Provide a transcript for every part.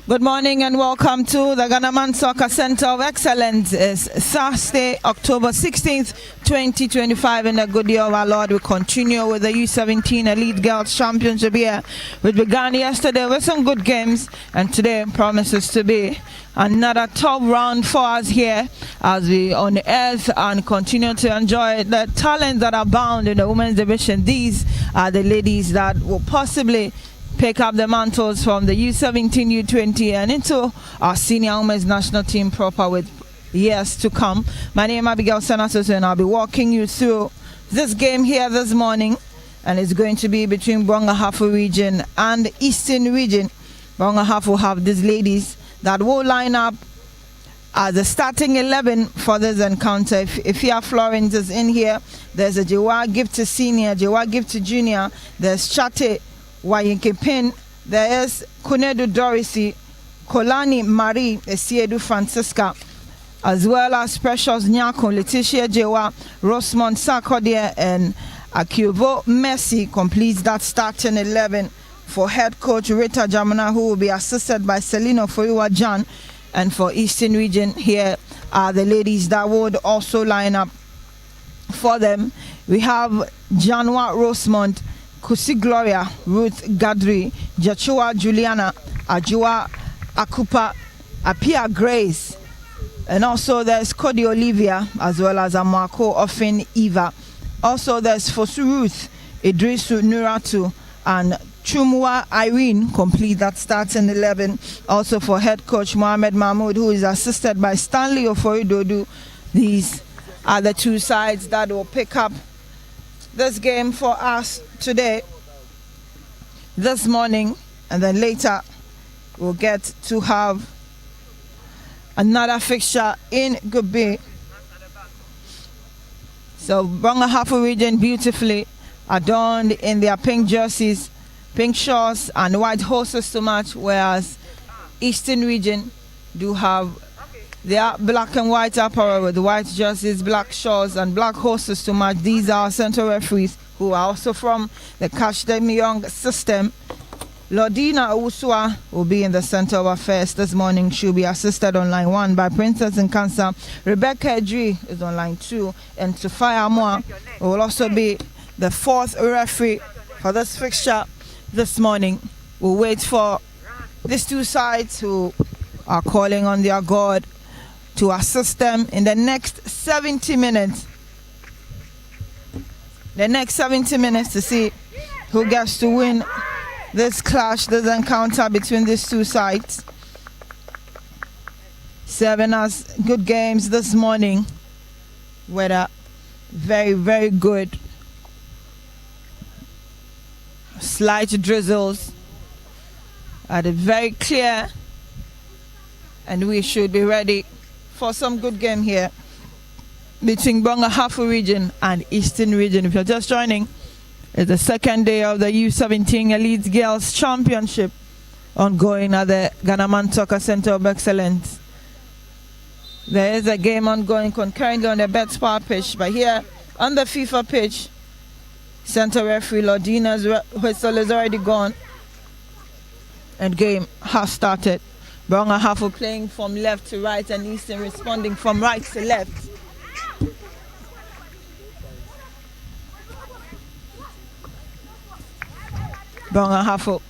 Good morning and welcome to the Ghana Soccer Center of Excellence. It's Thursday, October 16th, 2025. In the good year of our Lord, we continue with the U-17 Elite Girls Championship here, which began yesterday with some good games, and today promises to be another top round for us here as we on the earth and continue to enjoy the talents that are bound in the women's division. These are the ladies that will possibly pick up the mantles from the U-17, U-20 and into our senior women's national team proper with years to come. My name is Abigail Senatus and I'll be walking you through this game here this morning, and it's going to be between Brong Ahafo region and Eastern region. Brong Ahafo have these ladies that will line up as the starting 11 for this encounter. If Ifia Florence is in here, there's a Jewa Gift to Senior, Jewa Gift to Junior, there's Chate Wayinke Pin, there is Kunedu Dorisi, Kolani Marie Esiedu Francisca, as well as Precious Nyako, Letitia Jewa, Rosemont Sarkodie, and Akuvo Messi completes that starting 11 for head coach Rita Jamana, who will be assisted by Selino Foiwa Jan. And for Eastern region, here are the ladies that would also line up for them. We have Janwa Rosemont, Kusi Gloria, Ruth Gadri, Jachua Juliana, Ajua Akupa, Apia Grace, and also there's Cody Olivia, as well as Amako Ofin Eva. Also there's Fosu Ruth, Idrisu Nuratu, and Chumwa Irene complete that starting 11. Also for head coach Mohamed Mahmoud, who is assisted by Stanley Oforidodu. These are the two sides that will pick up this game for us today, this morning, and then later we'll get to have another fixture in Gubbi. So Brong Ahafo region beautifully adorned in their pink jerseys, pink shorts and white horses to match, whereas Eastern region do have their black and white apparel with white jerseys, black shorts and black horses to match. These are central referees who are also from the Catch Them Young system. Lordina Usua will be in the center of affairs this morning. She'll be assisted on line 1 by Princess Nkansa. Rebecca Edri is on line 2, and Sofia Amoa will also be the fourth referee for this fixture this morning. We'll wait for these two sides who are calling on their God to assist them in the next 70 minutes. The next 70 minutes to see who gets to win this clash, this encounter between these two sides. Serving us good games this morning. Weather very, very good. Slight drizzles. It's very clear. And we should be ready for some good game here between Brong Ahafo region and Eastern region. If you're just joining, it's the second day of the U-17 Elite Girls Championship ongoing at the Ghana Soccer Center of Excellence. There is a game ongoing concurrently on the Betspar pitch, but here on the FIFA pitch, center referee Lordina's whistle is already gone and game has started. Brong Ahafo playing from left to right and Eastern responding from right to left. Brong Ahafo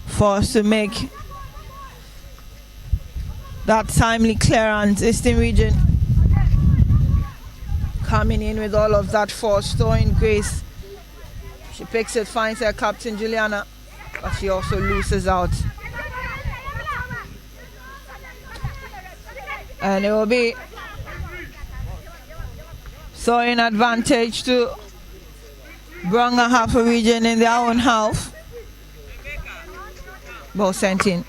forced to make that timely clearance. Eastern region coming in with all of that force, throwing Grace. She picks it, finds her captain Juliana, but she also loses out. And it will be throwing advantage to Brong Ahafo region in their own half. Ball sent in.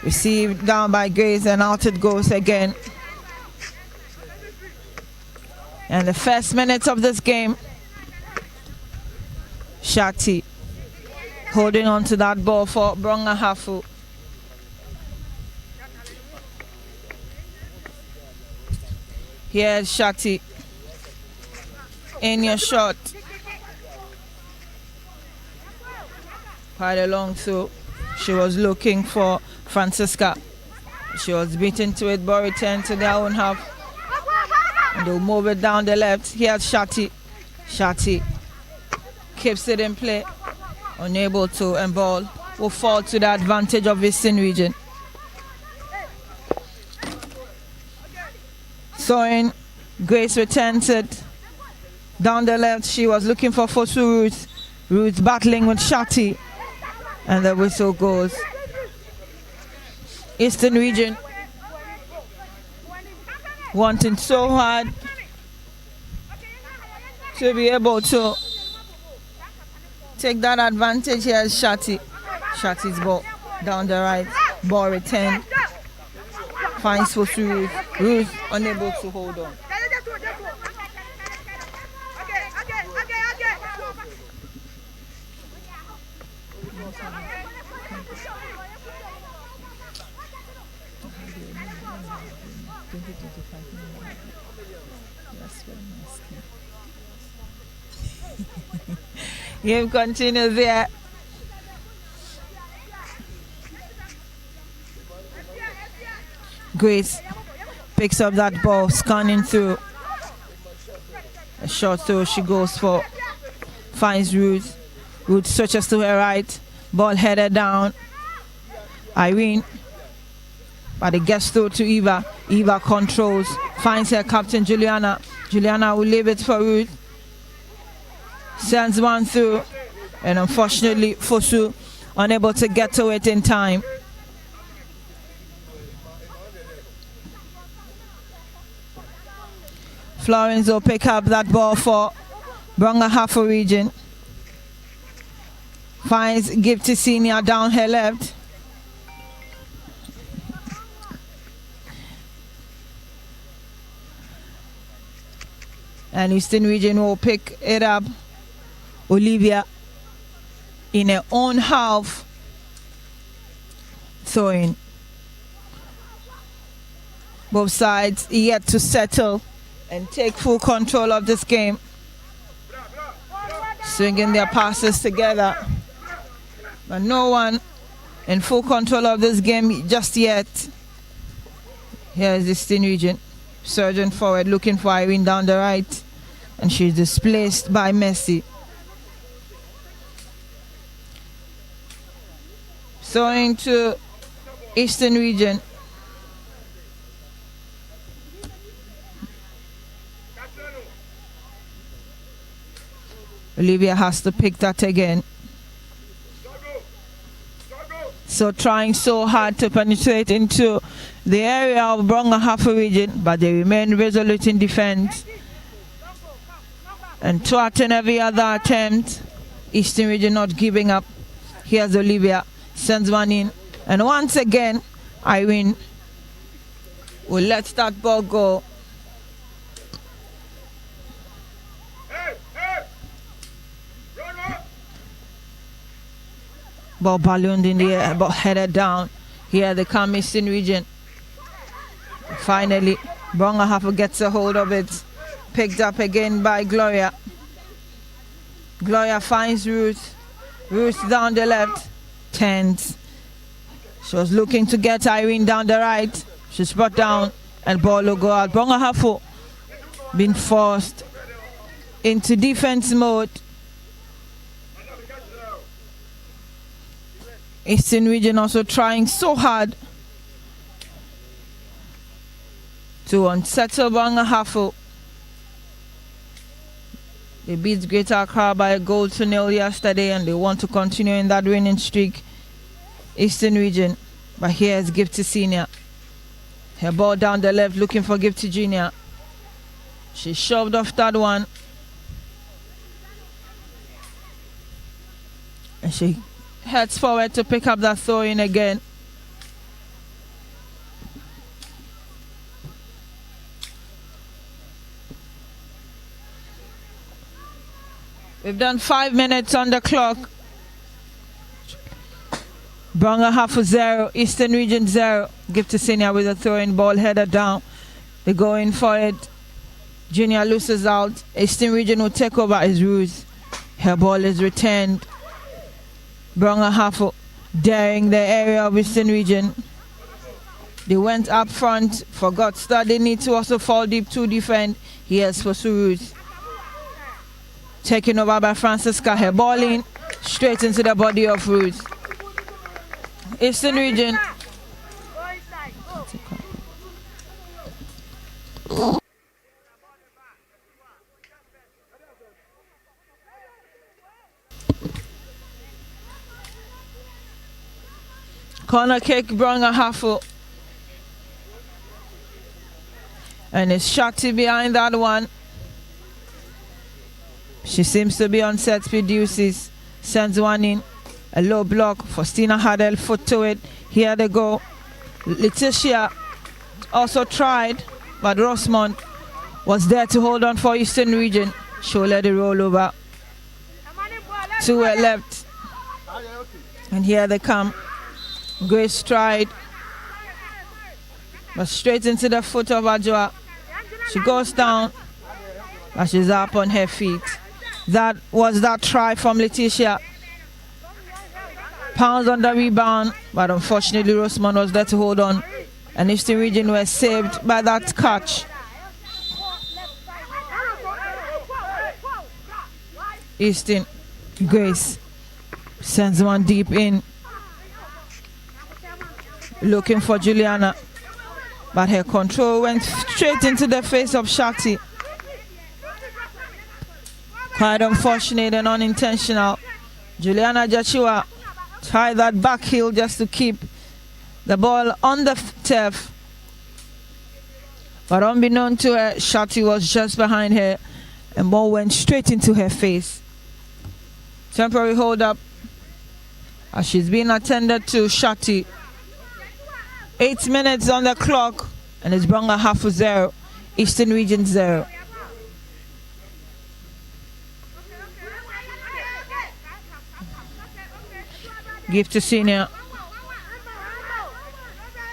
Received down by Grace and out it goes again. And the first minutes of this game, Shakti holding on to that ball for Brong Ahafo. Here's Shakti in your shot. Quite a long throw. She was looking for Francisca. She was beaten to it, but returned to their own half. And they'll move it down the left. Here's Shati. Shati keeps it in play. Unable to, and ball will fall to the advantage of Eastern Region. Soin, Grace returns it. Down the left, she was looking for Fosu Ruth. Ruth battling with Shati. And the whistle goes. Eastern Region wanting so hard to be able to take that advantage. Here is Shati. Shati's ball down the right. Ball returned. Finds for Ruth. Ruth unable to hold on. Game continues there. Grace picks up that ball, scanning through. A short throw she goes for. Finds Ruth. Ruth switches to her right. Ball headed down. Irene. But it gets through to Eva. Eva controls. Finds her captain Juliana. Juliana will leave it for Ruth. Sends one through. And unfortunately, Fosu unable to get to it in time. Florence will pick up that ball for Brong Ahafo region. Finds Gifty Senior down her left. And Eastern region will pick it up. Olivia in her own half. Throwing. Both sides yet to settle and take full control of this game. Swinging their passes together. But no one in full control of this game just yet. Here is Eastern region. Surging forward, looking for Irene down the right. And she's displaced by Messi. So into Eastern region. Olivia has to pick that again. So trying so hard to penetrate into the area of Brong Ahafo region, but they remain resolute in defense. And thwarting every other attempt. Eastern region not giving up. Here's Olivia. Sends one in. And once again, Irene will let that ball go. Ball ballooned in the air, ball headed down. Here they come, Eastern region. Finally, Brong Ahafo gets a hold of it. Picked up again by Gloria. Gloria finds Ruth. Ruth down the left. Turns. She was looking to get Irene down the right. She's brought down and ball will go out. Brong Ahafo been forced into defense mode. Eastern region also trying so hard to unsettle Brong Ahafo. They beat Greater Accra by a goal to 0 yesterday, and they want to continue in that winning streak. Eastern region. But here's Gifty Senior. Her ball down the left, looking for Gifty Junior. She shoved off that one. And she heads forward to pick up that throw in again. We've done 5 minutes on the clock. Brong Ahafo 0, Eastern region 0. Gifty Senior with a throwing ball headed down. They go in for it. Junior loses out. Eastern region will take over as Ruth. Her ball is returned. Brong Ahafo daring the area of Eastern region. They went up front, forgot that they need to also fall deep to defend. Here's for Surus. Taken over by Francisca here, balling straight into the body of Ruth. Eastern region. Corner kick, Brong Ahafo. And it's Shakti behind that one. She seems to be on set speed uses. Sends one in. A low block. Faustina Hadel, foot to it. Here they go. Letitia also tried, but Rosemont was there to hold on for Eastern region. She'll let it roll over. 2 were left. And here they come. Great stride. But straight into the foot of Ajwa. She goes down, but she's up on her feet. That was that try from Letitia. Pounds on the rebound, but unfortunately Rosemont was there to hold on. And Eastern region were saved by that catch. Eastern, Grace sends one deep in. Looking for Juliana. But her control went straight into the face of Shakti. Quite unfortunate and unintentional. Juliana Joshua tried that back heel just to keep the ball on the turf. But unbeknown to her, Shakti was just behind her and ball went straight into her face. Temporary hold up as she's being attended to. Shakti. 8 minutes on the clock, and it's Brong Ahafo 0, Eastern region 0. Give to Senior.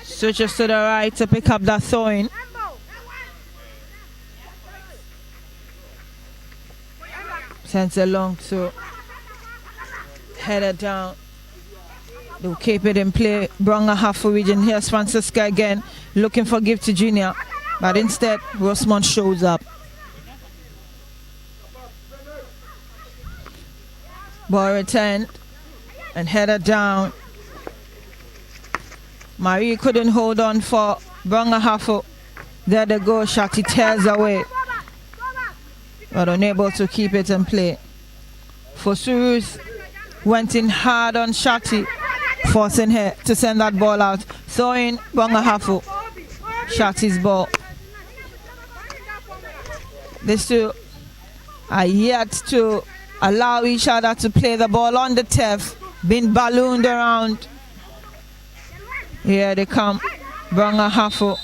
Switches to the right to pick up that throw-in. Sends it long to head it down. They'll keep it in play. Brong Ahafo region. Here's Francisca again, looking for give to Junior. But instead, Rosemont shows up. Ball returned and headed down. Marie couldn't hold on for Brong Ahafo. There they go. Shakti tears away, but unable to keep it in play. Fosurus went in hard on Shakti, forcing her to send that ball out. Throwing Brong Ahafo. Shakti's ball. These two are yet to allow each other to play the ball on the turf, being ballooned around. Here they come. Brong Ahafo.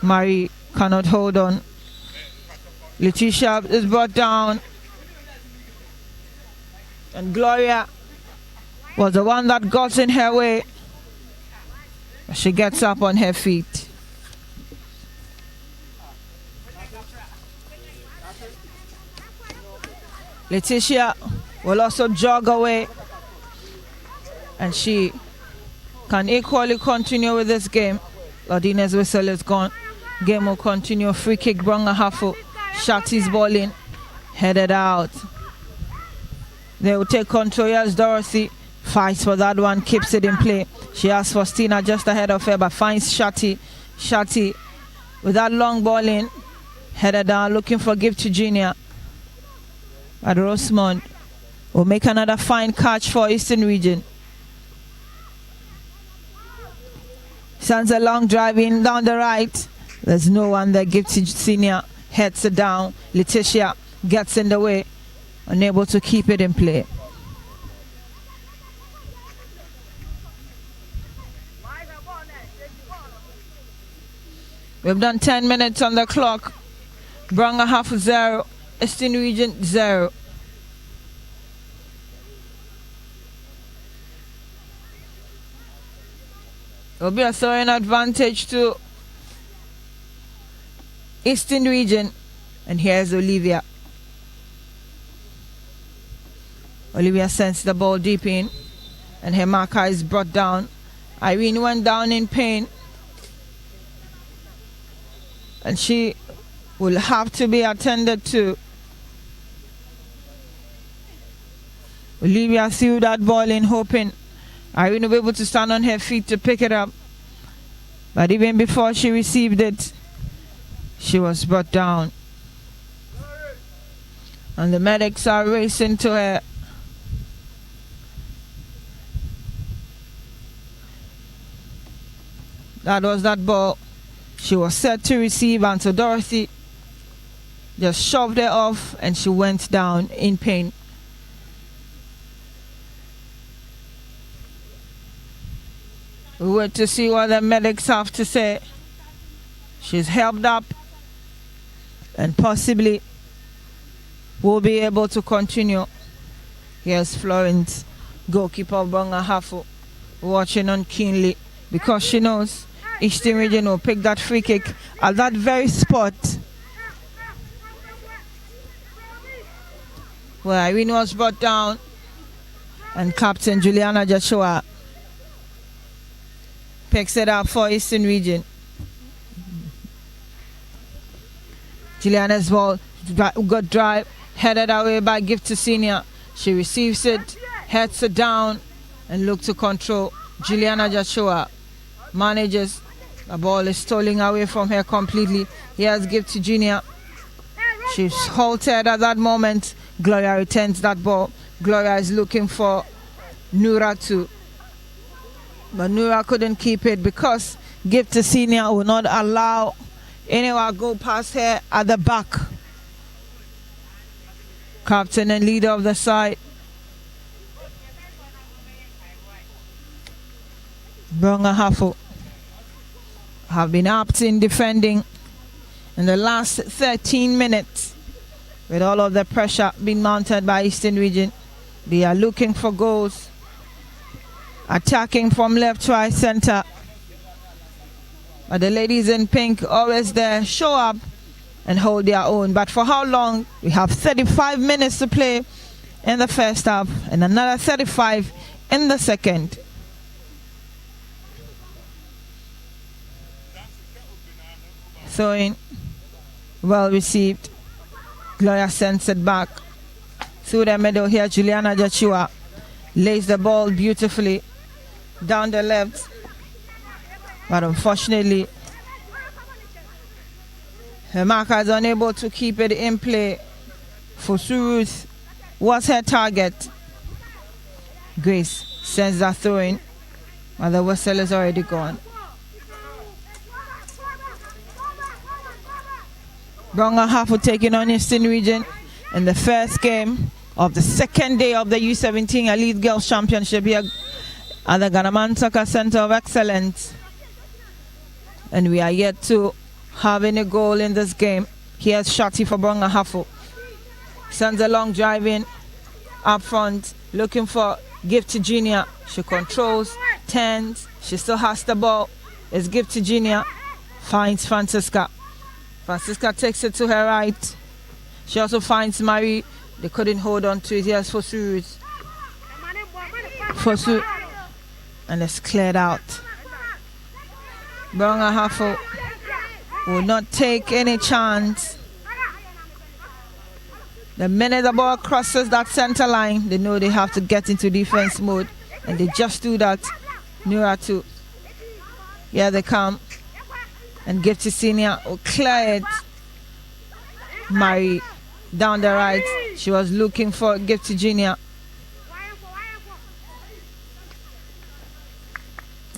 Marie cannot hold on. Letitia is brought down. And Gloria was the one that got in her way. She gets up on her feet. Letitia will also jog away, and she can equally continue with this game. Lodine's whistle is gone. Game will continue. Free kick, Brong Ahafo. Shakti's ball in. Headed out. They will take control. Yes, Dorothy fights for that one, keeps it in play. She has Faustina just ahead of her, but finds Shakti. Shakti with that long ball in. Headed down, looking for give to Junior. But Rosemont will make another fine catch for Eastern region. Sends a long drive in down the right. There's no one there. Give to Senior. Heads it down. Letitia gets in the way. Unable to keep it in play. We've done 10 minutes on the clock. Brong Ahafo 0, Eastern region 0. It'll be a throwing advantage to Eastern region. And here's Olivia. Olivia sends the ball deep in. and her marker is brought down. Irene went down in pain, and she will have to be attended to. Olivia threw that ball in, hoping Irene will be able to stand on her feet to pick it up. But even before she received it, she was brought down. And the medics are racing to her. That was that ball she was set to receive, and so Dorothy just shoved her off and she went down in pain. We wait to see what the medics have to say. She's helped up and possibly will be able to continue. Here's Florence, goalkeeper of Brong Ahafo, watching on keenly because she knows Eastern Region will pick that free kick at that very spot where Irene was brought down, and Captain Juliana Joshua picks it up for Eastern Region. Juliana's ball, good drive, headed away by Gift to Senior. She receives it, heads it down, and looks to control. Juliana Joshua manages. The ball is stolen away from her completely. Here's Gift to Junior. She's halted at that moment. Gloria returns that ball. Gloria is looking for Nura too. But Nura couldn't keep it because Gift to Senior will not allow anyone go past her at the back. Captain and leader of the side, Brong Ahafo, have been apt in defending in the last 13 minutes with all of the pressure being mounted by Eastern Region. They are looking for goals, attacking from left, right, center. But the ladies in pink always there, show up and hold their own. But for how long? We have 35 minutes to play in the first half and another 35 in the second. Throwing, well received. Gloria sends it back through the middle here. Juliana Joshua lays the ball beautifully down the left, but unfortunately her marker is unable to keep it in play. Fosuruth was her target. Grace sends that throw in, but the whistle is already gone. Brong Ahafo taking on Eastern Region in the first game of the second day of the U-17 Elite Girls Championship here at the Ghana Soccer Center of Excellence. And we are yet to have any goal in this game. Here's Shati for Brong Ahafo. Sends a long drive in up front, looking for Gift to Junior. She controls, turns, she still has the ball. It's Gift to Junior, finds Francisca. Francisca takes it to her right. She also finds Marie. They couldn't hold on to it. Here's Fosu. Fosu. And it's cleared out. Brong Ahafo will not take any chance. The minute the ball crosses that center line, they know they have to get into defense mode. And they just do that. Nura too. Here they come. And Gift to Senior will clear it. Marie down the right. She was looking for Gift to Junior.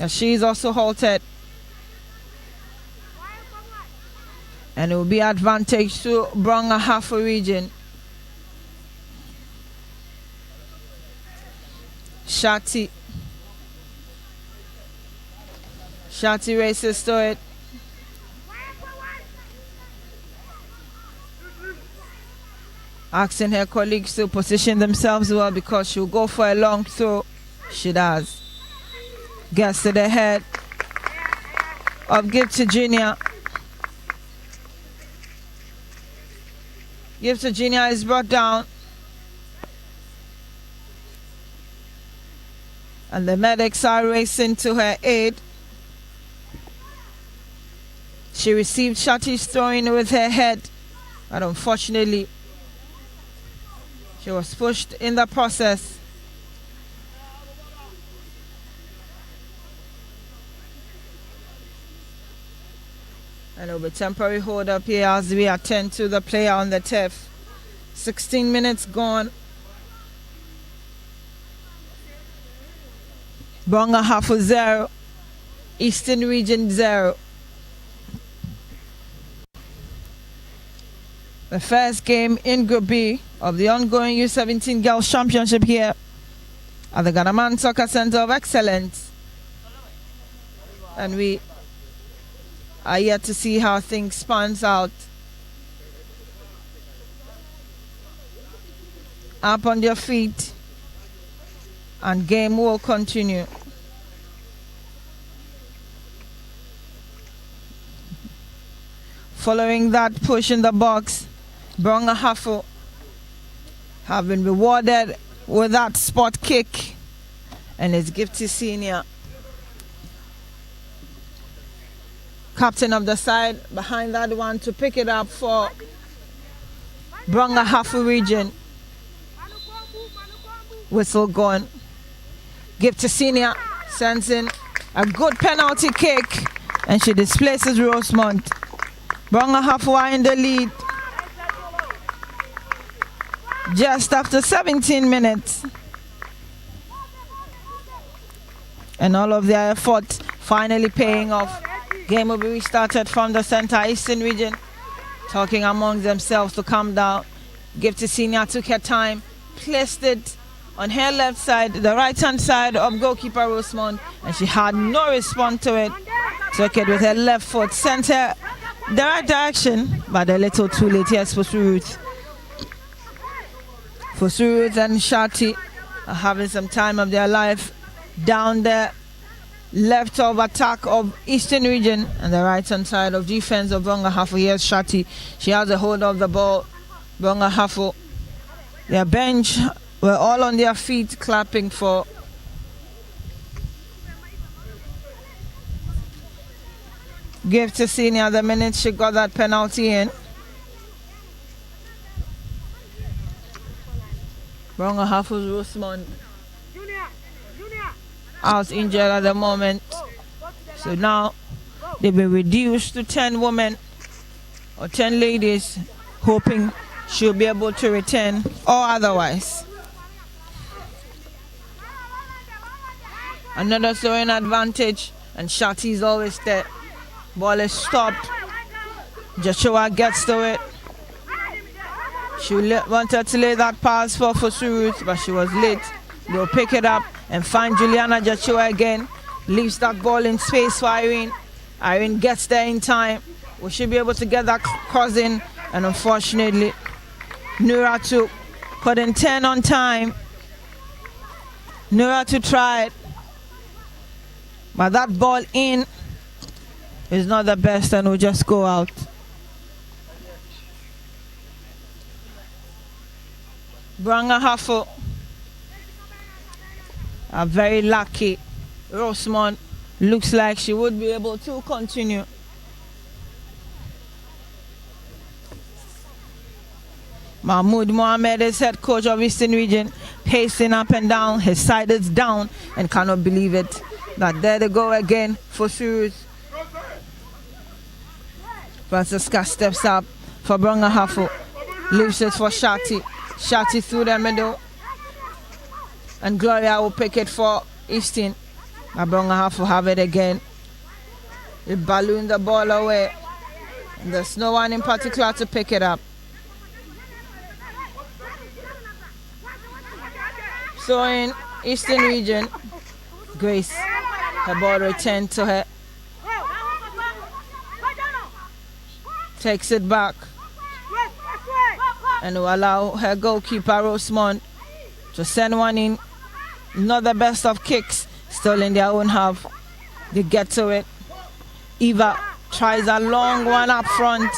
And she's also halted. And it will be advantage to Brong Ahafo region. Shati races to it. Asking her colleagues to position themselves well because she'll go for a long throw. She does. Gets to the head of Gift to Junior. Gift to Junior is brought down. And the medics are racing to her aid. She received Shati's throwing with her head, but unfortunately, she was pushed in the process. And there will be temporary hold up here as we attend to the player on the turf. 16 minutes gone. Brong Ahafo 0, Eastern Region 0. The first game in Group B of the ongoing U-17 Girls Championship here at the Ghana Soccer Center of Excellence. And we are yet to see how things pans out. Up on your feet, and game will continue. Following that push in the box, Brong Ahafo have been rewarded with that spot kick, and it's Gifty Senior, captain of the side, behind that one to pick it up for Brong Ahafo region. Whistle gone. Gifty Senior sends in a good penalty kick, and she displaces Rosemont. Brong Ahafo are in the lead just after 17 minutes. And all of their efforts finally paying off. Game will be restarted from the center, Eastern region, talking among themselves to calm down. Gifty Senior took her time, placed it on her left side, the right-hand side of goalkeeper Rosemont, and she had no response to it. Took it with her left foot, sent her the right direction, but a little too late. Yes, for Ruth. Ruth and Shati are having some time of their life down there. Left of attack of Eastern region and the right hand side of defense of Brong Ahafo. Here's Shati. She has a hold of the ball. Brong Ahafo, their bench were all on their feet clapping for Gifty Senior the minute she got that penalty in. Brong Ahafo's Rosemont out injured at the moment, so now they've been reduced to 10 women or 10 ladies, hoping she'll be able to return or otherwise. Another throwing advantage, and Shati's always there. Ball is stopped. Joshua gets to it. She wanted to lay that pass for Ruth, but she was late. They'll pick it up and find Juliana Joshua again. Leaves that ball in space for Irene. Irene gets there in time. We should be able to get that cross in, and unfortunately, Nuratu couldn't turn on time. Nuratu tried, but that ball in is not the best, and will just go out. Brong Ahafo are very lucky. Rosemont looks like she would be able to continue. Mahmoud Mohamed is head coach of Eastern Region, pacing up and down. His side is down and cannot believe it. But there they go again for Suruth. Francisca steps up for Brong Ahafo. Leaves it for Shati. Shati through the middle. And Gloria will pick it for Easton. But Brong Ahafo have it again. They balloon the ball away. And there's no one in particular to pick it up. So in Eastern Region, Grace, her ball returned to her. Takes it back. And will allow her goalkeeper Rosemont to send one in. Not the best of kicks, still in their own half. They get to it. Eva tries a long one up front.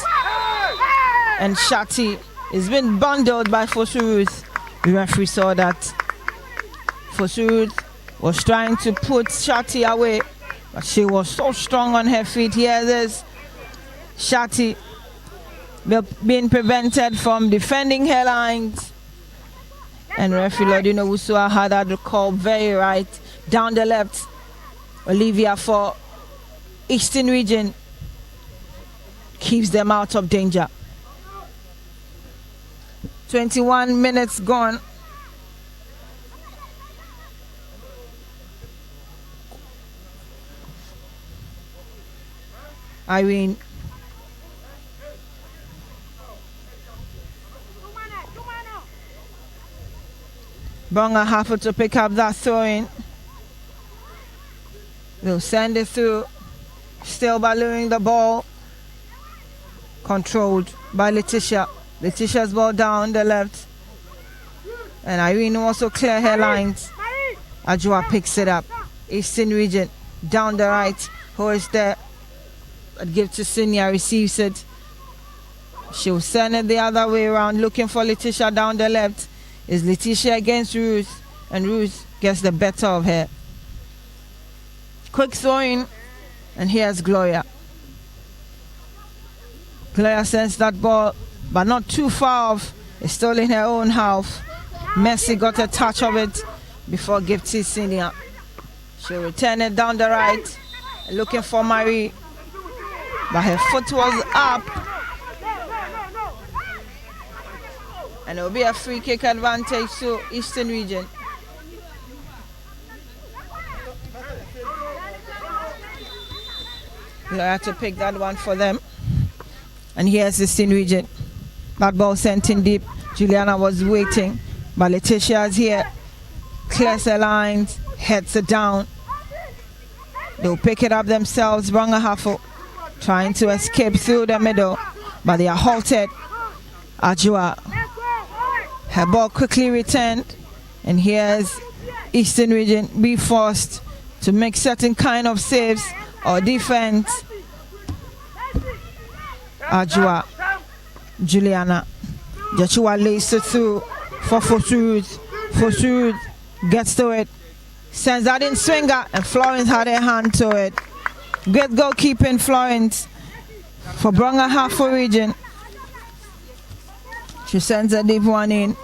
And Shati has been bundled by Fosuruth. The referee saw that. Fosuruth was trying to put Shati away, but she was so strong on her feet. Here this Shati being prevented from defending her lines. And referee Lodino Wusua had that call very right. Down the left, Olivia for Eastern Region keeps them out of danger. 21 minutes gone. Irene. Brong Ahafo to pick up that throw-in. They'll send it through. Still ballooning the ball. Controlled by Letitia. Letitia's ball down the left. And Irene also clear her lines. Ajua picks it up. Eastern Region down the right. Who is there? But give to Sinia, receives it. She'll send it the other way around, looking for Letitia down the left. Is Letitia against Ruth, and Ruth gets the better of her. Quick throwing, and here's Gloria. Gloria sends that ball, but not too far off. It's still in her own half. Messi got a touch of it before Gifty Senior. She'll return it down the right, looking for Marie, but her foot was up. And it will be a free kick advantage to Eastern Region. Gloria to pick that one for them. And here's Eastern Region. That ball sent in deep. Juliana was waiting, but Letitia's here. Clears the lines, heads it down. They'll pick it up themselves. Brong Ahafo trying to escape through the middle, but they are halted. Ajua. Her ball quickly returned, and here's Eastern Region be forced to make certain kind of saves or defense. Ajua, Juliana, Joshua lays it through for Fosurud. Fosurud gets to it, sends that in swinger, and Florence had a hand to it. Great goalkeeping, Florence, for Brong Ahafo Region. She sends a deep one in.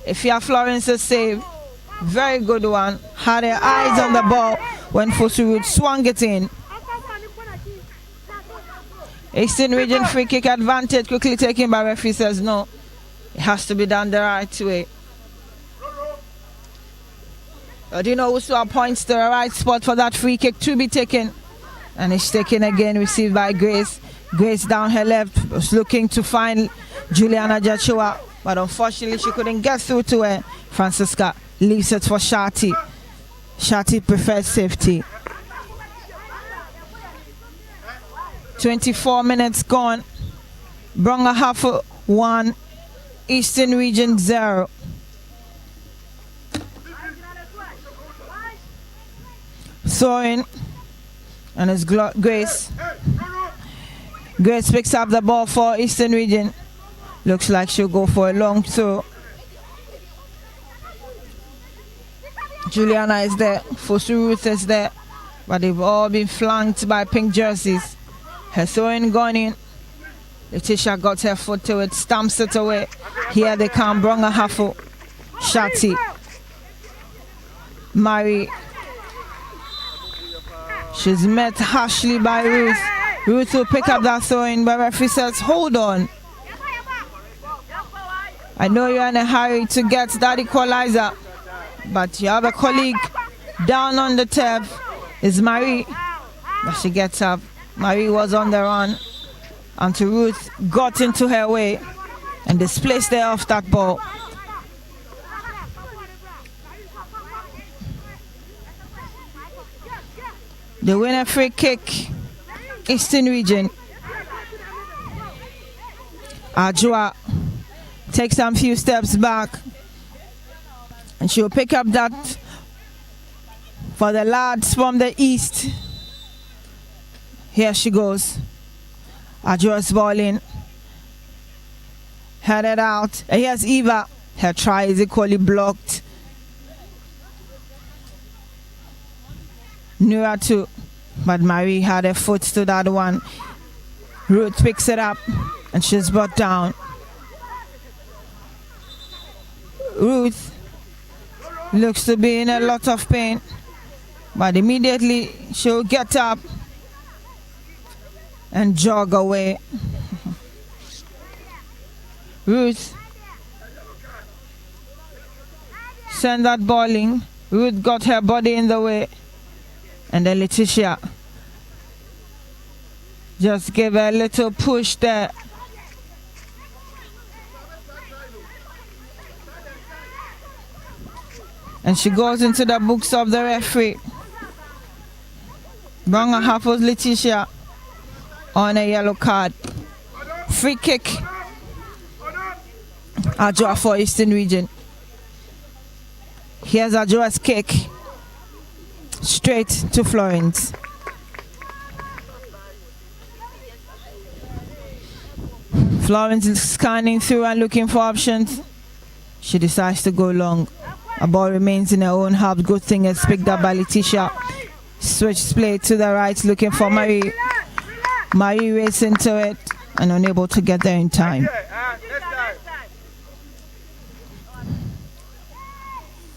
If you have Florence's save, very good one. Had her eyes on the ball when Fosurud swung it in. Eastern Region free kick advantage quickly taken by referee, says no. It has to be done the right way. Odino Usua points to the right spot for that free kick to be taken. And it's taken again, received by Grace. Grace down her left was looking to find Juliana Joshua, but unfortunately she couldn't get through to her. Francisca leaves it for Shati. Shati prefers safety. 24 minutes gone. Brong Ahafo 1, Eastern Region 0. Throwing, and it's Grace. Grace picks up the ball for Eastern Region. Looks like she'll go for a long throw. Juliana is there. Fosurud is there. But they've all been flanked by pink jerseys. Her throwing gone in. Letitia got her foot to it, stamps it away. Here they come, Brong Ahafo. Shati. Marie. She's met harshly by Ruth. Ruth will pick up that throw-in, but referee says, hold on. I know you're in a hurry to get that equalizer, but you have a colleague down on the turf. It's Marie, but she gets up. Marie was on the run until Ruth got into her way and displaced her off that ball. The winner free kick, Eastern Region. Ajua takes some few steps back, and she'll pick up that for the lads from the east. Here she goes. Ajua's ball in. Headed out. And here's Eva. Her try is equally blocked. Nura too, but Marie had her foot to that one. Ruth picks it up and she's brought down. Ruth looks to be in a lot of pain, but immediately she'll get up and jog away. Ruth sent that bowling. Ruth got her body in the way, and then Letitia just gave her a little push there. And she goes into the books of the referee. Brong Ahafo's Letitia on a yellow card. Free kick. Adjoa for Eastern Region. Here's Adjoa's kick. Straight to Florence. Florence is scanning through and looking for options. She decides to go long. A ball remains in her own half. Good thing it's picked up by Letitia. Switch play to the right, looking for Marie. Marie races into it and unable to get there in time.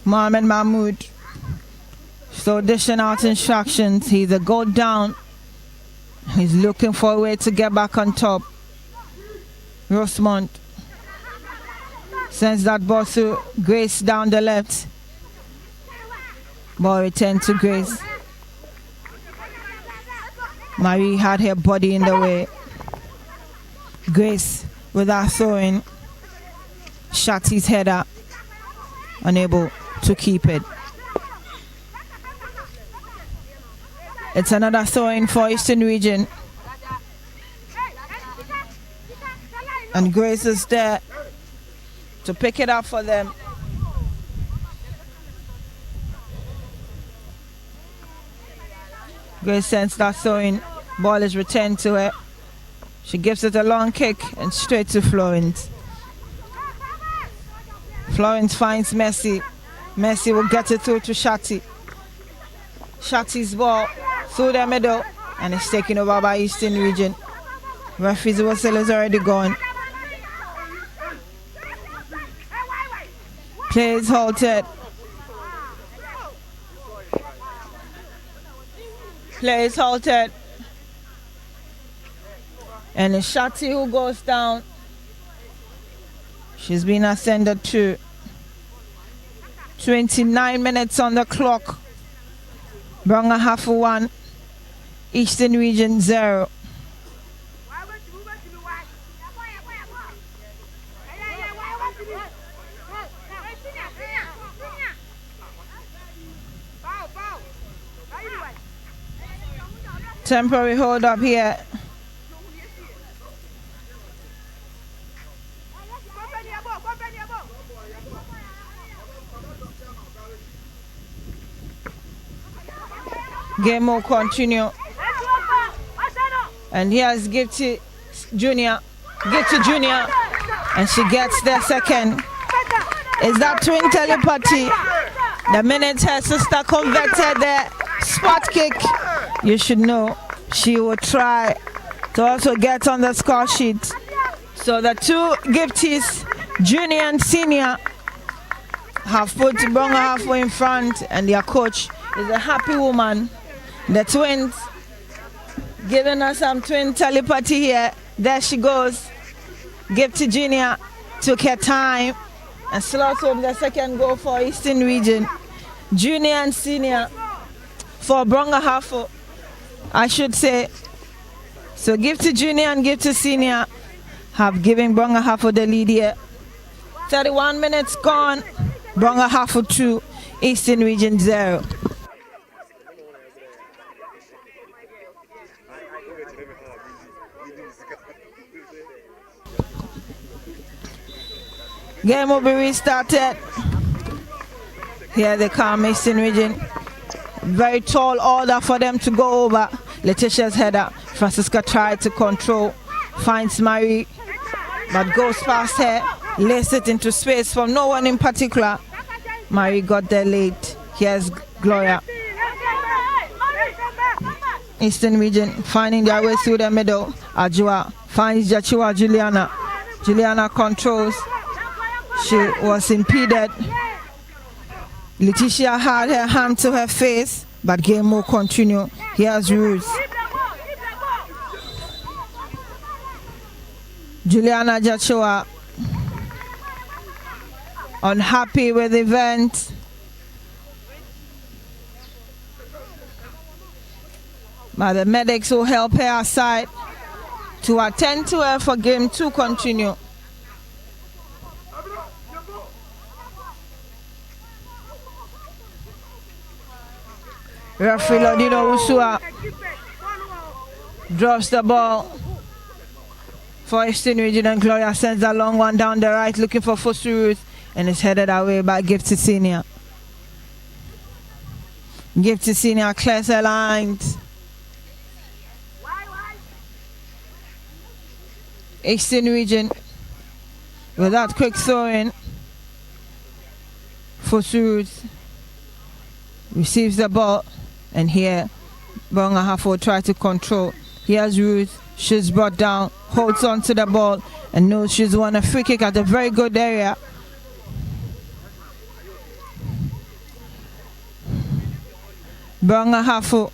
Mohamed Mahmoud so dishing out instructions. He's a goal down. He's looking for a way to get back on top. Rosemont sends that ball to Grace down the left. Ball returned to Grace. Marie had her body in the way. Grace with that throwing. Shot his head up. Unable to keep it. It's another throw-in for Eastern Region. And Grace is there to pick it up for them. Grace sends that throw-in. Ball is returned to her. She gives it a long kick and straight to Florence. Florence finds Messi. Messi will get it through to Shati. Shati's ball through the middle and it's taken over by Eastern Region. Referee's whistle is already gone. Play is halted. Play is halted. And it's Shati who goes down. She's been ascended to 29 minutes on the clock. Brong Ahafo 1, Eastern Region 0. Temporary hold up here. Game will continue. And here's Gifty Junior. Gifty Junior. And she gets the second. Is that twin telepathy? The minute her sister converted the spot kick, you should know she will try to also get on the score sheet. So the two Gifties, junior and senior, have put Brong Ahafo in front, and their coach is a happy woman. The twins giving us some twin telepathy here. There she goes. Gifty Junior took her time and slots home the second goal for Eastern Region. Junior and senior for Brong Ahafo, I should say. So Gifty Junior and Gifty Senior have given Brong Ahafo the lead here. 31 minutes gone. Brong Ahafo 2, Eastern Region 0. Game will be restarted. Here they come, Eastern Region. Very tall order for them to go over. Letitia's header. Francisca tried to control. Finds Marie, but goes past her. Lays it into space from no one in particular. Marie got there late. Here's Gloria. Eastern region finding their way through the middle. Ajua finds Jachua Juliana. Juliana controls. She was impeded. Letitia had her hand to her face, but game will continue. Here's Ruth. Juliana Jachua unhappy with the event. But the medics will help her aside to attend to her for game 2 continue. Referee Lodino Usua drops the ball for Eastern Region, and Gloria sends a long one down the right looking for Fosu Ruth, and is headed away by Gifty Senior. Gifty Senior clears her lines. Eastern Region with that quick throw-in. Fosu Ruth receives the ball, and here Brong Ahafo tries to control. Here's Ruth. She's brought down, holds on to the ball, and knows she's won a free kick at a very good area. Brong Ahafo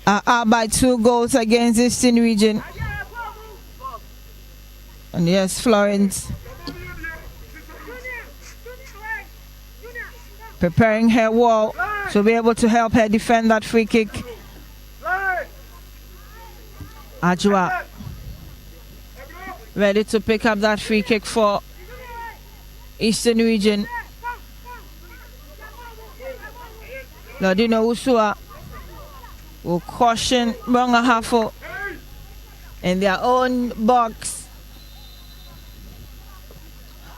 are out by 2 goals against Eastern Region. And yes, Florence preparing her wall to be able to help her defend that free kick. Ajua ready to pick up that free kick for Eastern Region. Lodino Usua will caution Brong Ahafo in their own box.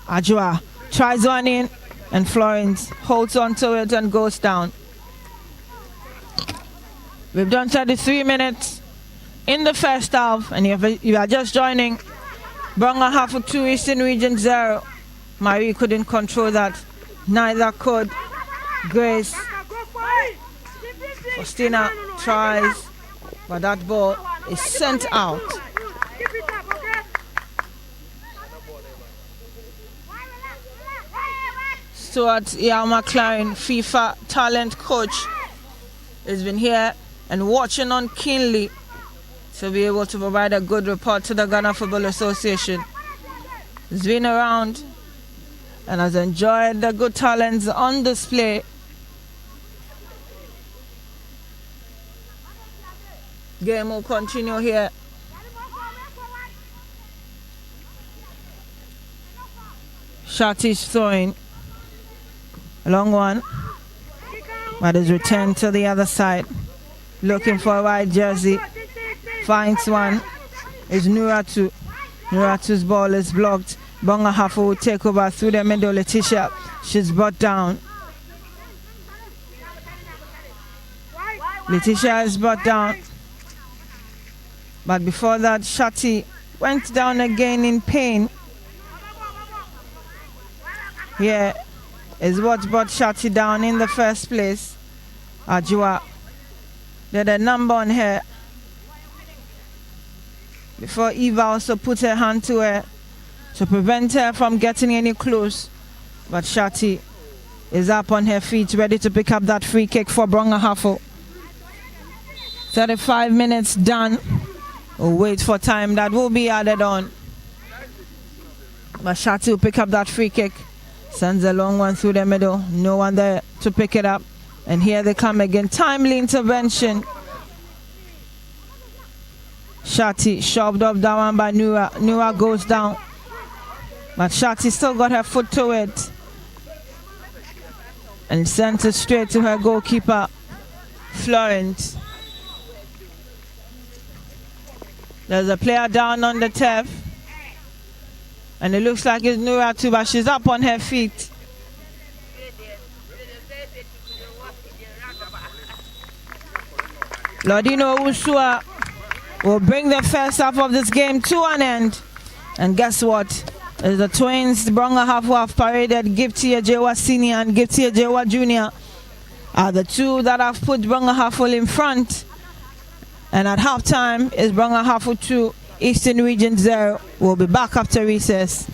Ajua tries one in, and Florence holds on to it and goes down. We've done 33 minutes in the first half, and if you are just joining, Brong Ahafo 2, Eastern Region 0. Marie couldn't control that. Neither could Grace. Faustina tries, but that ball is sent out. Stuart Yao McLaren, FIFA talent coach, has been here and watching on keenly to be able to provide a good report to the Ghana Football Association. He's been around and has enjoyed the good talents on display. Game will continue here. Shati's throwing. A long one. But is returned to the other side. Looking for a white jersey. Finds one. Is Nuratu. Nuratu's ball is blocked. Brong Ahafo will take over through the middle. Letitia. She's brought down. Letitia is brought down. But before that, Shati went down again in pain. Here is what brought Shati down in the first place. Ajua did a number on her before Eva also put her hand to her to prevent her from getting any close. But Shati is up on her feet, ready to pick up that free kick for Brong Ahafo. 35 minutes done. We'll wait for time that will be added on. But Shati will pick up that free kick. Sends a long one through the middle. No one there to pick it up. And here they come again. Timely intervention. Shati shoved up that one by Nura. Nura goes down. But Shati still got her foot to it. And sent it straight to her goalkeeper, Florence. There's a player down on the turf. And it looks like it's Nura too, but she's up on her feet. Lodino Usua will bring the first half of this game to an end. And guess what? As the twins, Brong Ahafo have paraded Gifty Ajewa Senior and Gifty Ajewa Junior are the two that have put Brong Ahafo in front. And at halftime is Brong Ahafo 2, Eastern Region 0. We'll be back after recess.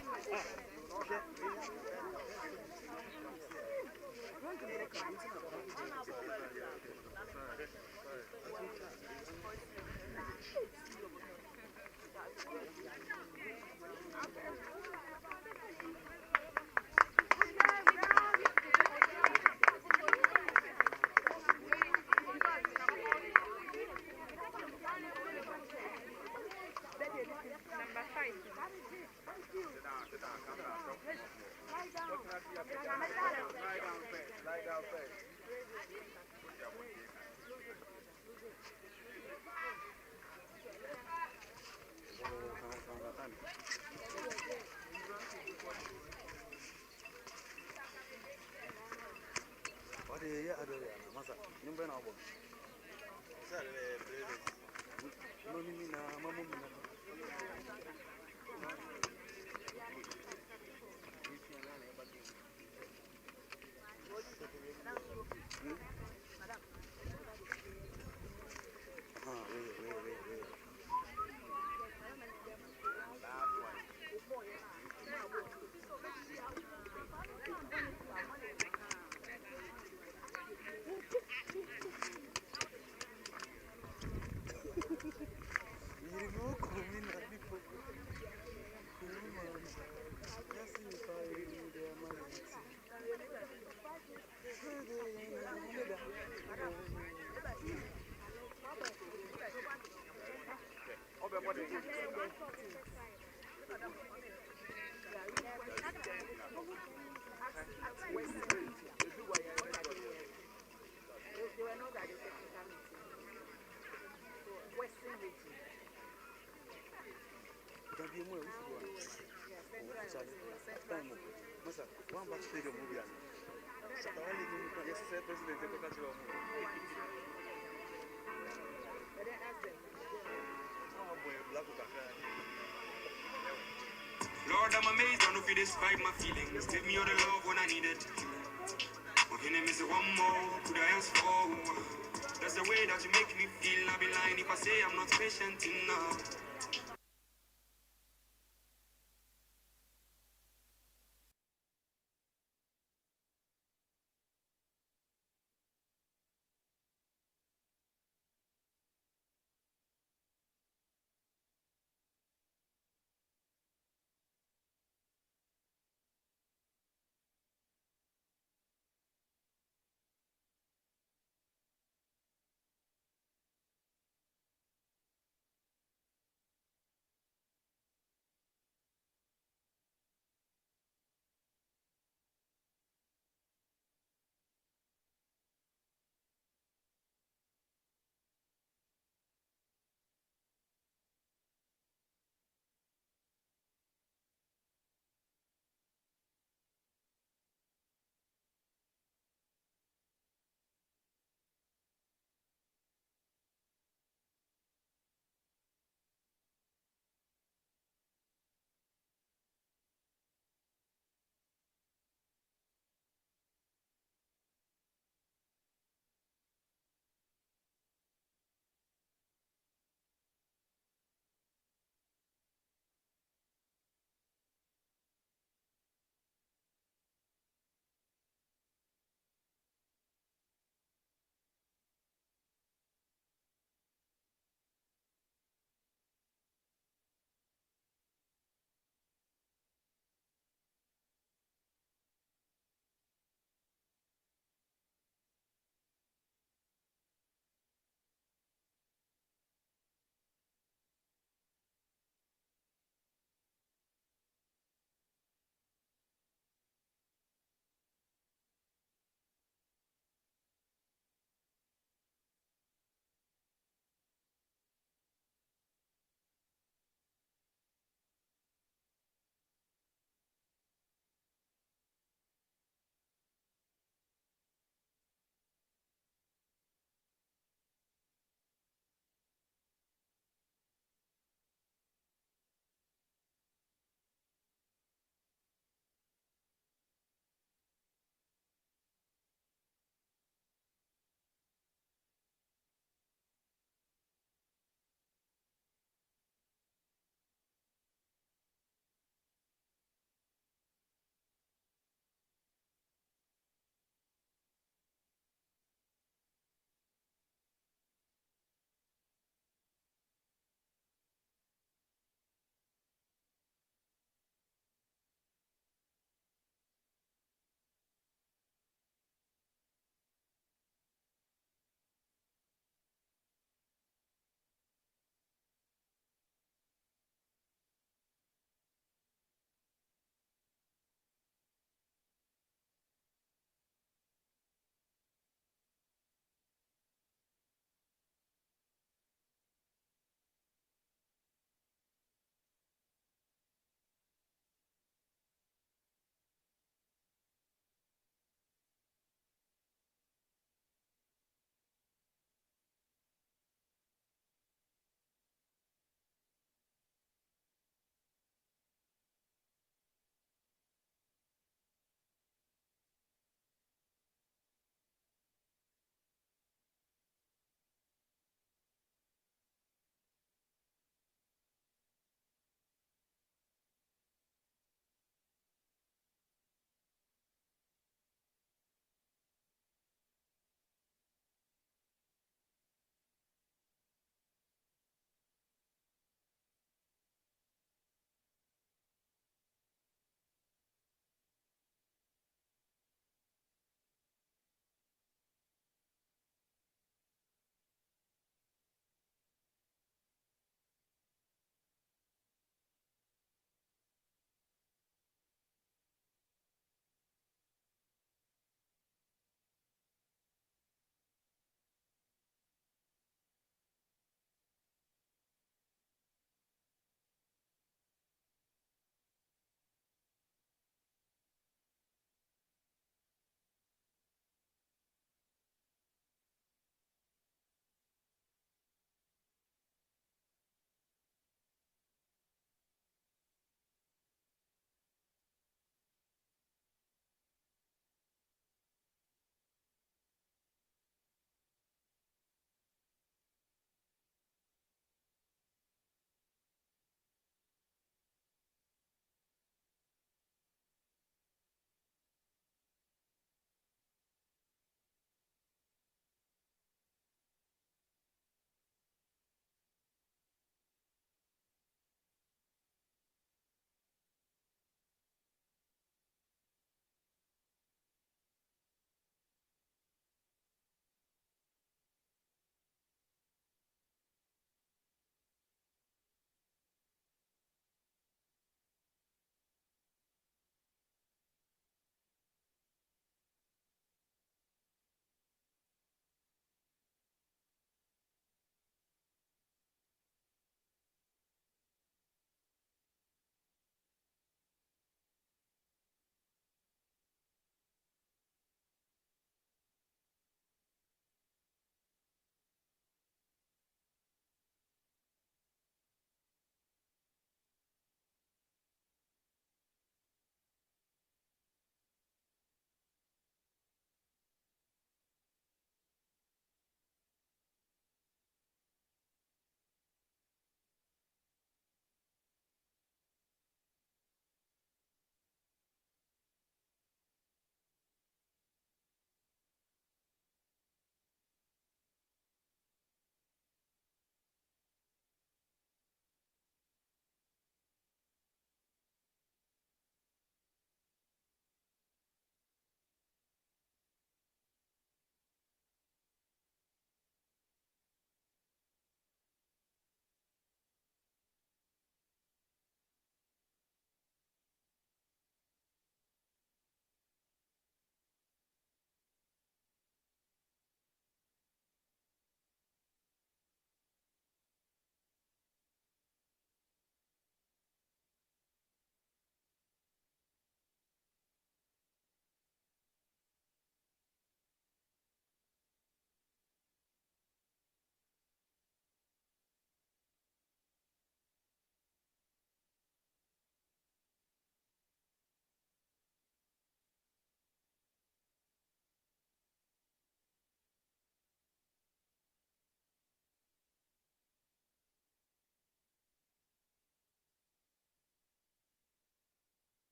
Lord, I'm amazed, I don't know if you describe my feelings. Give me all the love when I need it. Okay, name is one more, could I ask for? That's the way that you make me feel. I'll be lying if I say I'm not patient enough.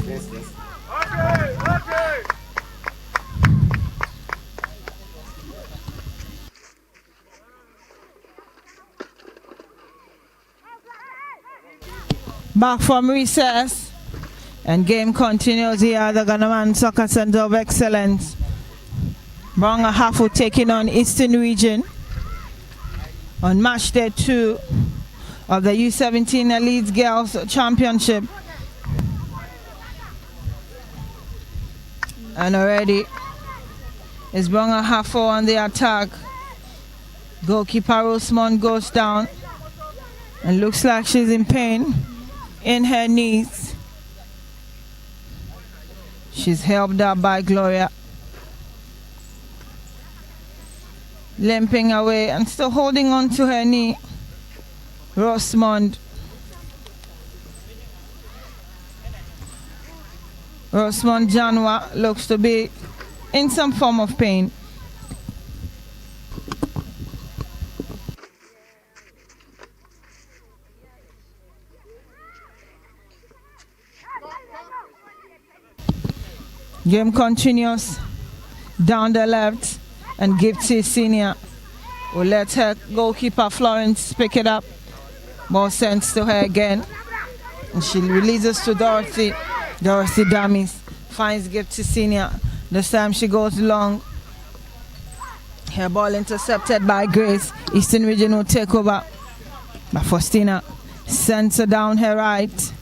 Back from recess, and game continues here at the Ghanaman Soccer Center of Excellence. Brong Ahafo taking on Eastern Region on match day 2 of the U-17 Elite Girls Championship. And already is Brong Ahafo on the attack. Goalkeeper Rosemond goes down and looks like she's in pain in her knees. She's helped up by Gloria. Limping away and still holding on to her knee. Rosemond Janwa looks to be in some form of pain. Game continues down the left, and Gipsy Senior will let her goalkeeper Florence pick it up. Ball sent to her again, and she releases to Dorothy. Dorothy dummies, finds Gipsy Senior. This time she goes long. Her ball intercepted by Grace. Eastern Region will take over. But Faustina sends her down her right.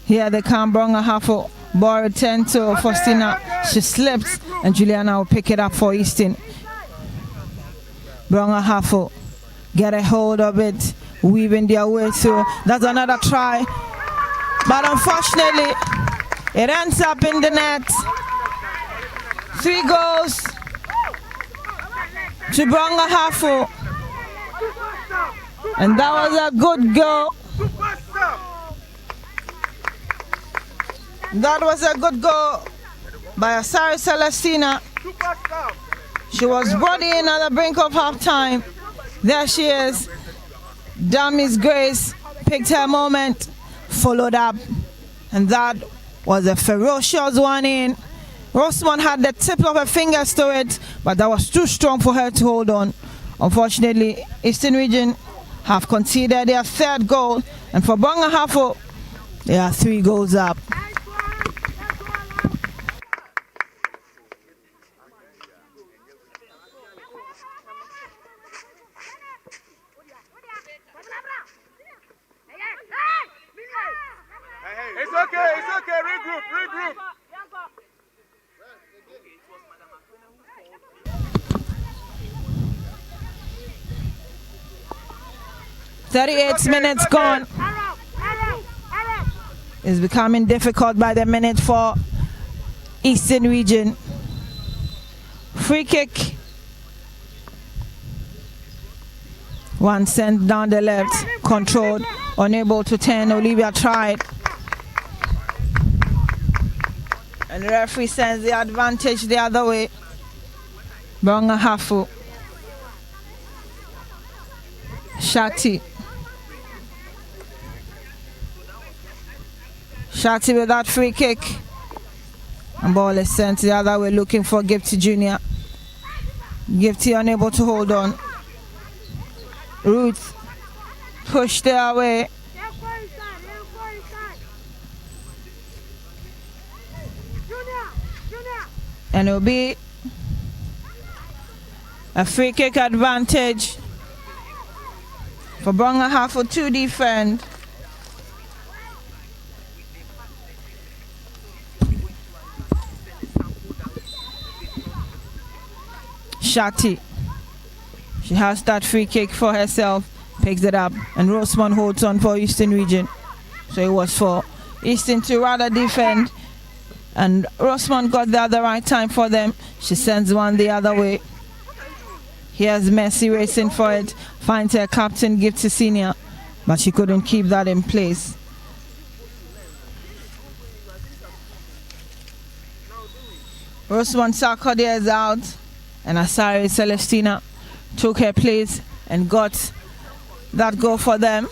Here they come, Brong Ahafo. Ball returned to Faustina. She slips, and Juliana will pick it up for Eastern. Brong Ahafo get a hold of it, weaving their way through. That's another try, but unfortunately it ends up in the net. 3 goals to Brong Ahafo, and that was a good goal. That was a good goal by Asari Celestina. She was brought in at the brink of halftime. There she is. Dummies Grace picked her moment, followed up, and that was a ferocious one in. Rosemond had the tip of her fingers to it, but that was too strong for her to hold on. Unfortunately, Eastern Region have conceded their 3rd goal, and for Brong Ahafo, they are 3 goals up. It's okay, regroup. 38 minutes gone. It's becoming difficult by the minute for Eastern Region. Free kick. One sent down the left, controlled, unable to turn. Olivia tried. And the referee sends the advantage the other way. Brong Ahafo. Shati with that free kick. And ball is sent the other way, looking for Gifty Jr. Gifty unable to hold on. Ruth pushed it away. And it will be a free kick advantage for Brong Ahafo to defend. Shati. She has that free kick for herself, picks it up, and Rosemond holds on for Eastern Region. So it was for Eastern to rather defend, and Rosemond got there at the right time for them. She sends one the other way. Here's Mercy racing for it, finds her captain, gives to Senior, but she couldn't keep that in place. Rosemond Sarkodie is out, and Asari Celestina took her place and got that goal for them.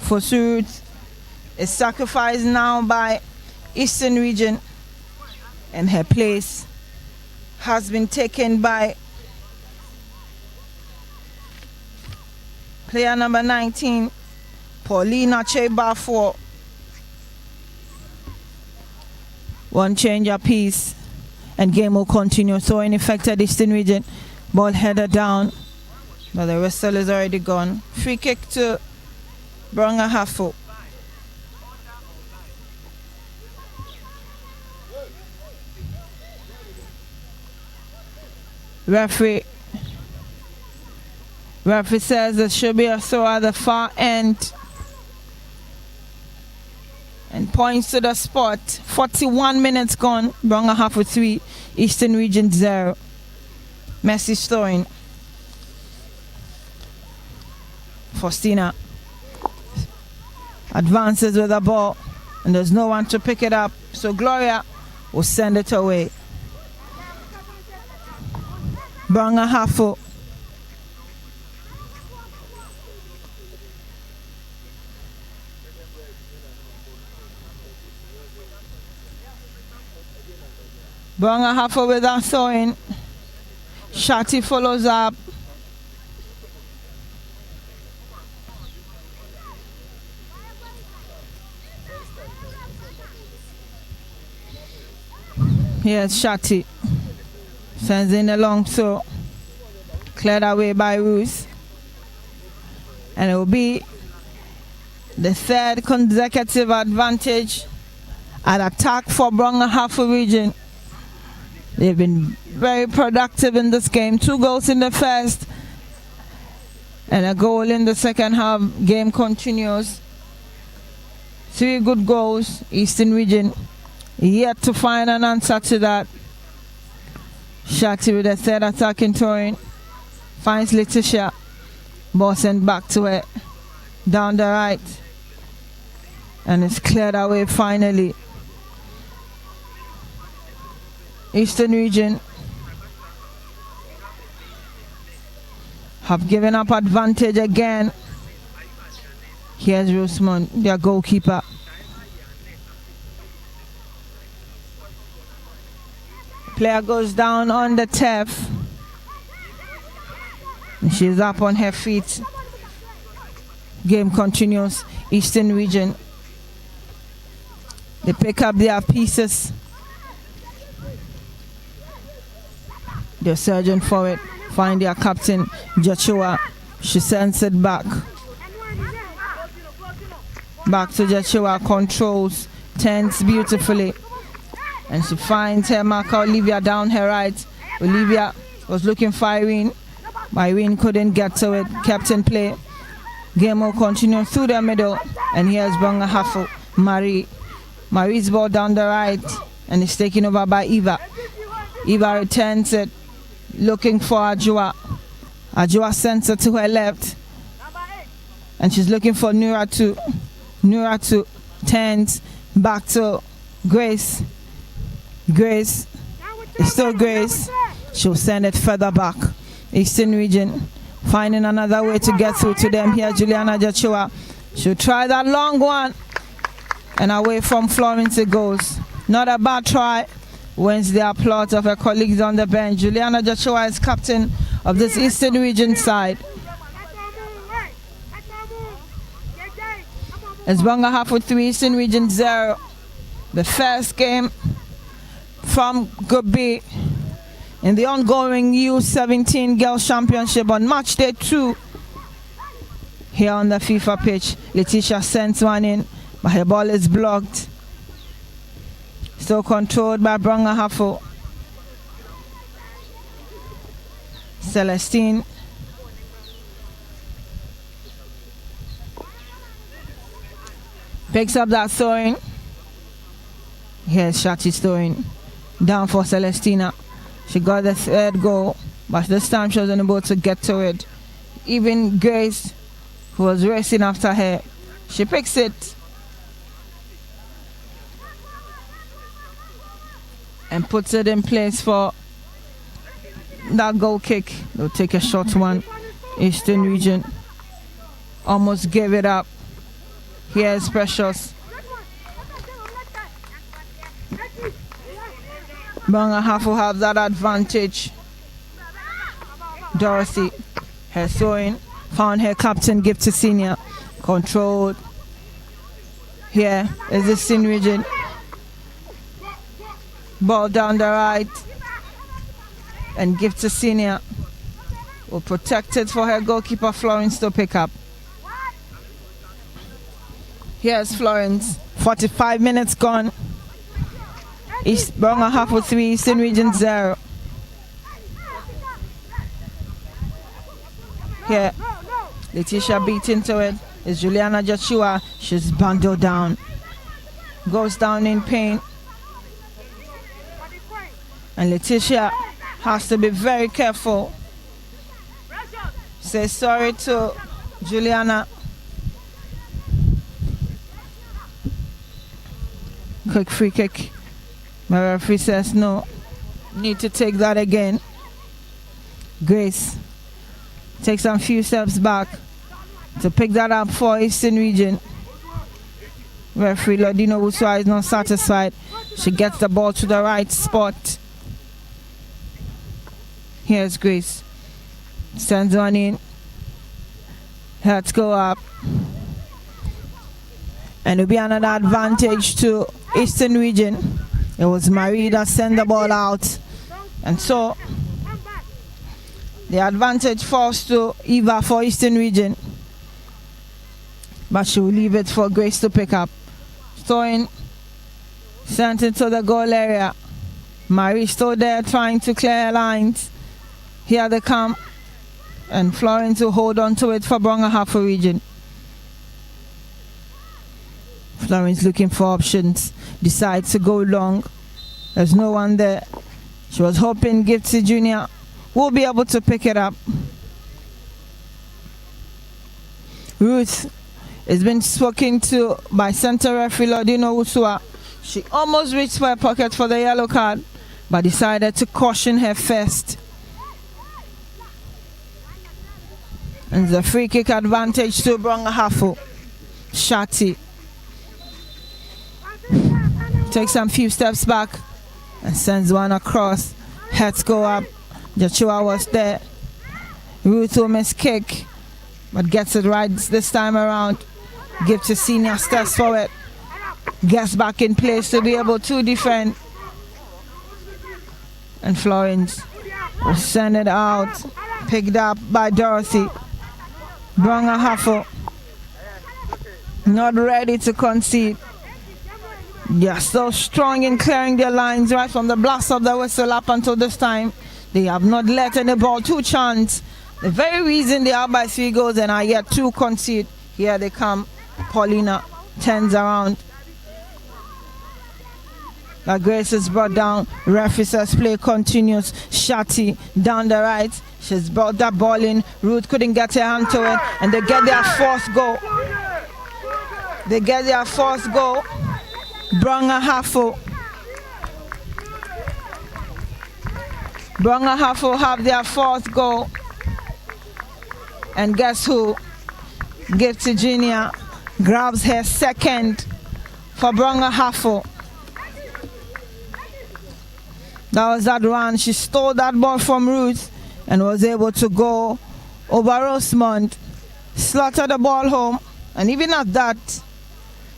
for Surut is sacrificed now by Eastern Region, and her place has been taken by player number 19, Paulina Chebafo. One change apiece, and game will continue. So in affected Eastern Region, ball headed down, but the whistle is already gone. Free kick to Brong Ahafo. Referee says there should be a throw at the far end and points to the spot. 41 minutes gone. Brong Ahafo 3, Eastern Region 0. Messi throwing. Faustina advances with the ball, and there's no one to pick it up, so Gloria will send it away. Brong Ahafo. Brong Ahafo with a throwing. Shati follows up. Here's Shati. Sends in a long throw. Cleared away by Ruth. And it will be the third consecutive advantage at attack for Brong Ahafo region. They've been very productive in this game. 2 goals in the first and a goal in the second half. Game continues. 3 good goals. Eastern Region yet to find an answer to that. Shakti with a third attacking throwing. Finds Letitia. Ball sent back to it. Down the right. And it's cleared away finally. Eastern Region have given up advantage again. Here's Rosemont, their goalkeeper. Player goes down on the turf. And she's up on her feet. Game continues. Eastern Region. They pick up their pieces. They're searching for it. Find their captain, Joshua. She sends it back. Back to Joshua. Controls. Turns beautifully. And she finds her marker, Olivia, down her right. Olivia was looking for Irene. Irene couldn't get to it. Kept in play. Game will continue through the middle. And here's Brong Ahafo. Marie's ball down the right. And it's taken over by Eva. Eva returns it. Looking for Ajua. Ajua sends it to her left. And she's looking for Nuratu. Nuratu turns back to Grace. Grace. It's still Grace. She'll send it further back. Eastern Region finding another way to get through to them. Here Juliana Joshua. She'll try that long one. And away from Florence it goes. Not a bad try. Wins the applause of her colleagues on the bench. Juliana Joshua is captain of this Eastern Region side. It's Brong Ahafo 3, Eastern Region 0. The first game from Group B in the ongoing U-17 Girls Championship on match day 2. Here on the FIFA pitch, Letitia sends one in, but her ball is blocked. Still controlled by Brong Ahafo. Celestine. Picks up that throwing. Here's Shati's throwing. Down for Celestina. She got the third goal, but this time she wasn't able to get to it. Even Grace, who was racing after her, she picks it. And puts it in place for that goal kick. They'll take a short one. Eastern Region almost gave it up. Here's Precious. Brong Ahafo have that advantage. Dorothy, her throwing, found her captain, give to senior. Controlled. Here is the Sin region. Ball down the right. And give to senior. Will protect it for her goalkeeper Florence to pick up. Here's Florence. 45 minutes gone. East Brong Ahafo 3, Eastern Region 0. Here, Letitia beat into it. It's Juliana Joshua. She's bundled down. Goes down in pain. And Letitia has to be very careful. Say sorry to Juliana. Quick free kick. My referee says no. Need to take that again. Grace takes some few steps back to pick that up for Eastern Region. Referee Lodino Wuswa is not satisfied. She gets the ball to the right spot. Here's Grace. Sends one in. Let's go up. And it'll be another advantage to Eastern Region. It was Marie that sent the ball out. And so the advantage falls to Eva for Eastern Region. But she will leave it for Grace to pick up. Throwing, sent into the goal area. Marie still there trying to clear her lines. Here they come. And Florence will hold on to it for Brong Ahafo region. Florence looking for options. Decides to go long. There's no one there. She was hoping Gifty Jr. will be able to pick it up. Ruth has been spoken to by center referee Lodino Usua. She almost reached for her pocket for the yellow card, but decided to caution her first. And the free kick advantage to Brong Ahafo. Shati takes some few steps back and sends one across. Heads go up. Joshua was there. Ruth will miss kick, but gets it right this time around. Give to senior, steps forward. Gets back in place to be able to defend. And Florence will send it out. Picked up by Dorothy. Brong Ahafo not ready to concede. They are so strong in clearing their lines right from the blast of the whistle up until this time. They have not let any ball to chance. The very reason they are by 3 goals and are yet to concede. Here they come. Paulina turns around. The Grace is brought down. Referee says play continues. Shati down the right. She's brought that ball in. Ruth couldn't get her hand to it. And they get their fourth goal. They get their fourth goal. Brong Ahafo. Brong Ahafo have their fourth goal. And guess who? Gifty Jr. grabs her second for Brong Ahafo. That was that run. She stole that ball from Ruth and was able to go over Rosemont, slaughter the ball home, and even at that,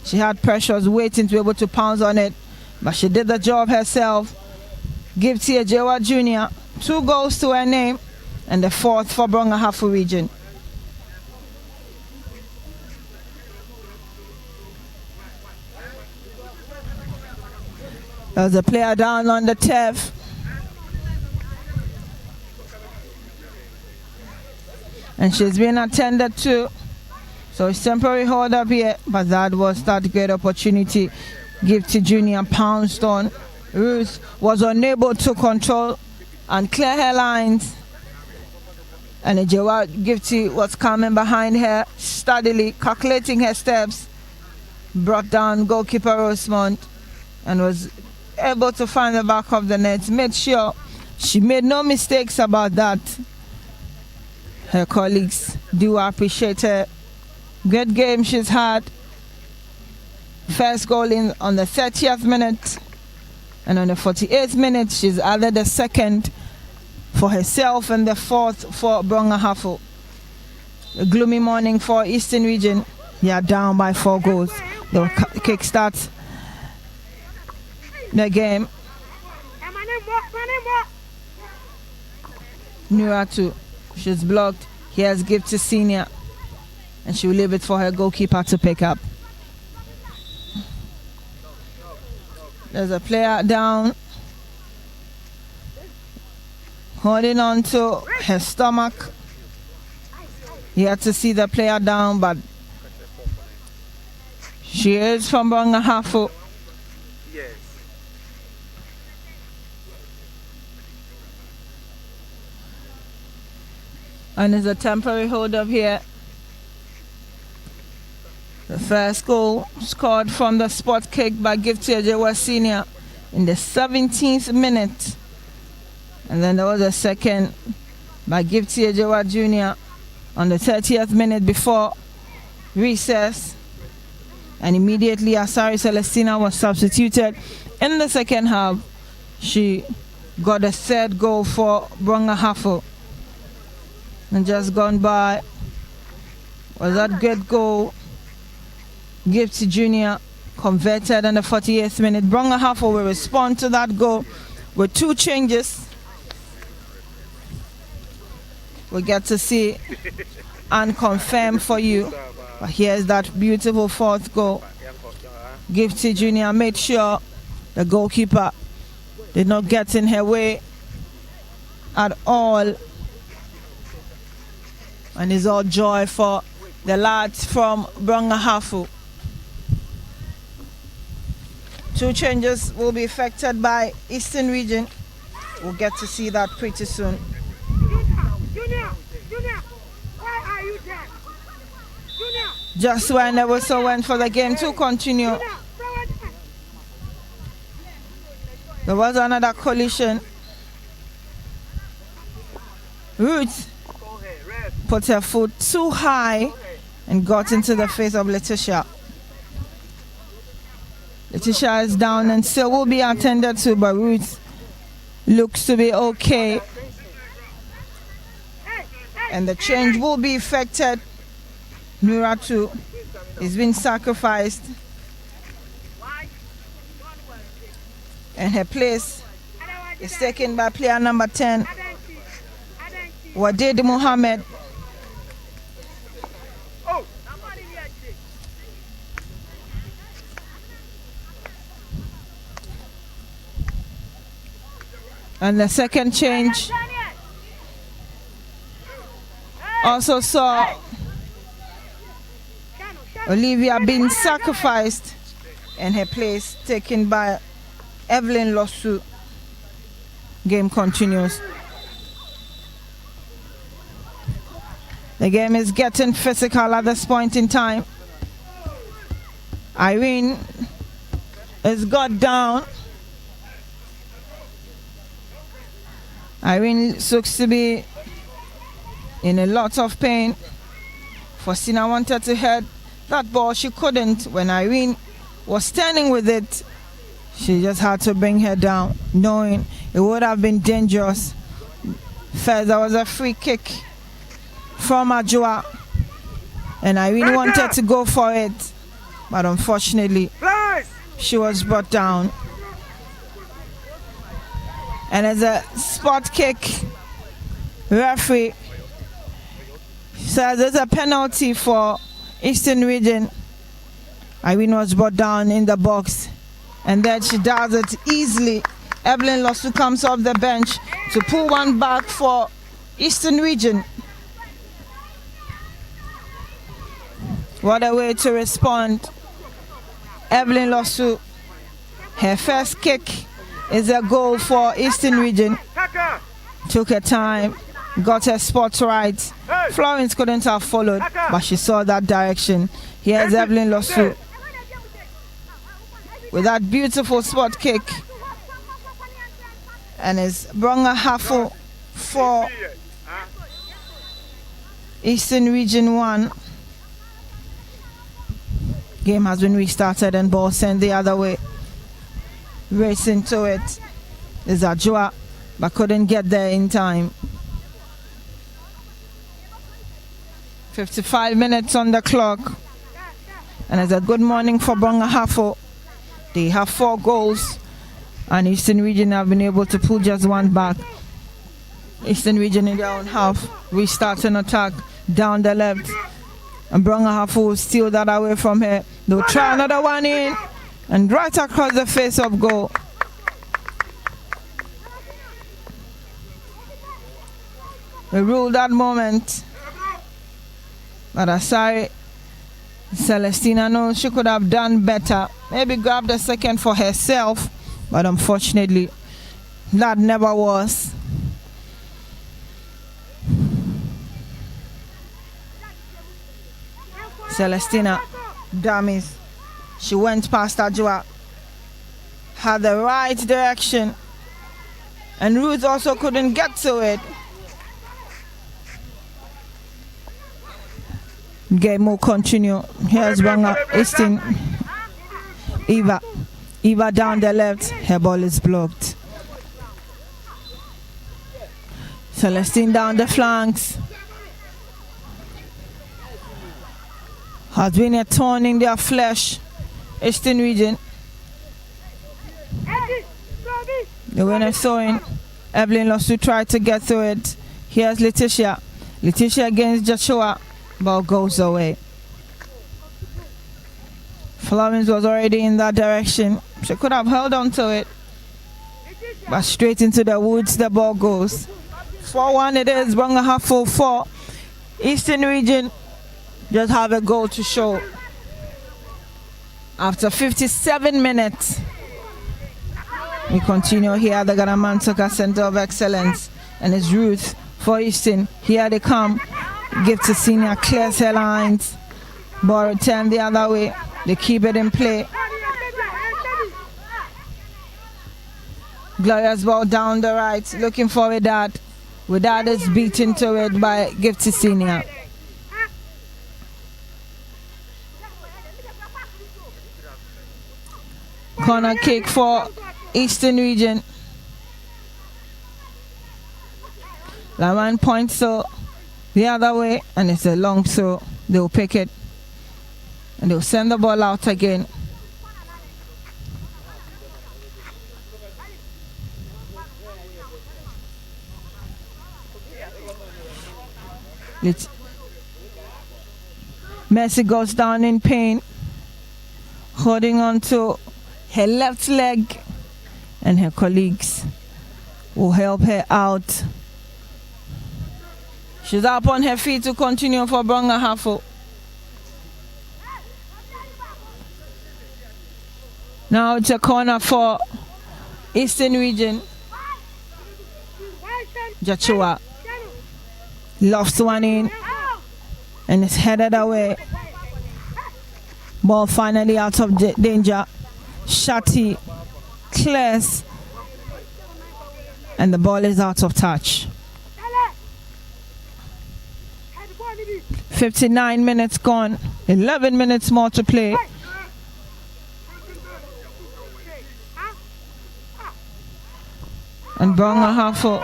she had Precious waiting to be able to pounce on it, but she did the job herself. Gifty Ejewa Jr., 2 goals to her name, and the 4th for Brong Ahafo region. There's a player down on the turf. And she's been attended to. So it's temporary hold up here, but that was that great opportunity. Gifty Jr. pounced on. Ruth was unable to control and clear her lines. And Gifty was coming behind her, steadily calculating her steps. Brought down goalkeeper Rosemont and was able to find the back of the net. Made sure she made no mistakes about that. Her colleagues do appreciate her. Great game she's had. first goal in on the 30th minute, and on the 48th minute she's added the second for herself and the fourth for Brong Ahafo. A gloomy morning for Eastern Region. They are down by 4 goals. They will kickstart the game. Nuratu, she's blocked. Here's give to Senior, and she will leave it for her goalkeeper to pick up. There's a player down, holding on to her stomach. You have to see the player down, but she is from Brong Ahafo. Yes. And there's a temporary hold up here. The first goal scored from the spot kick by Gifty Ajewa Senior in the 17th minute. And then there was a second by Gifty Ajewa Jr. on the 30th minute before recess. And immediately Asari Celestina was substituted in the second half. She got a third goal for Brong Ahafo. And just gone by was that good goal. Gifty Jr. converted in the 48th minute. Brong Ahafo will respond to that goal with 2 changes. We'll get to see and confirm for you. But here's that beautiful 4th goal. Gifty Jr. made sure the goalkeeper did not get in her way at all. And it's all joy for the lads from Brong Ahafo. 2 changes will be effected by Eastern Region. We'll get to see that pretty soon. Junior, why are you there? Junior. Just when the whistle went for the game to continue, there was another collision. Ruth put her foot too high and got into the face of Letitia. Letitia is down and still will be attended to, but Ruth looks to be okay. And the change will be effected. Nuratu is being sacrificed, and her place is taken by player number 10, Wadid Mohammed. And the second change also saw Olivia being sacrificed and her place taken by Evelyn Losu. Game continues. The game is getting physical at this point in time. Irene is got down. Irene looks to be in a lot of pain. Faustina wanted to head that ball. She couldn't. When Irene was standing with it, she just had to bring her down, knowing it would have been dangerous. First, there was a free kick from Ajua, and Irene wanted to go for it, but unfortunately, she was brought down. And as a spot kick, referee says there's a penalty for Eastern Region. Irene was brought down in the box, and then she does it easily. Evelyn Losu comes off the bench to pull one back for Eastern Region. What a way to respond. Evelyn Losu, her first kick is a goal for Eastern Region. Took her time, got her spot right. Florence couldn't have followed, but she saw that direction. Here's Evelyn Losu with that beautiful spot kick. And it's Brong Ahafo for Eastern Region 1. Game has been restarted and ball sent the other way. Racing to it is Ajua, but couldn't get there in time. 55 minutes on the clock. And it's a good morning for Brong Ahafo. They have 4 goals, and Eastern Region have been able to pull just one back. Eastern Region in their own half, restart an attack down the left. And Brong Ahafo will steal that away from here. They'll try another one in, and right across the face of goal. They ruled that moment. But Asari Celestina knows she could have done better. Maybe grab the second for herself, but unfortunately, that never was. Celestina dummies. She went past Ajua, had the right direction, and Ruth also couldn't get to it. Game will continue. Here's Brong Easton. Eva down the left. Her ball is blocked. Celestine down the flanks. Has been a thorn in their flesh. Eastern Region. The winner throwing. Evelyn lost to try to get through it. Here's Letitia. Letitia against Joshua. Ball goes away. Florence was already in that direction. She could have held on to it, but straight into the woods the ball goes. 4-1 it is. Brong Ahafo 4. Eastern Region just have a goal to show. After 57 minutes, we continue here at the Ghana Mantoka Center of Excellence, and it's Ruth for Eastern. Here they come. Give to Senior, clears her lines. Ball return the other way. They keep it in play. Gloria's ball down the right, looking for Widad. Widad is beaten to it by Give to Senior. Corner kick for Eastern Region. Laman points so the other way, and it's a long throw. They'll pick it and they'll send the ball out again. Mercy goes down in pain, holding on to her left leg, and her colleagues will help her out. She's up on her feet to continue for Brong Ahafo. Now it's a corner for Eastern Region. Joshua lofts one in, and it's headed away. Ball finally out of danger. Shati clears, and the ball is out of touch. 59 minutes gone, 11 minutes more to play. And Brong Ahafo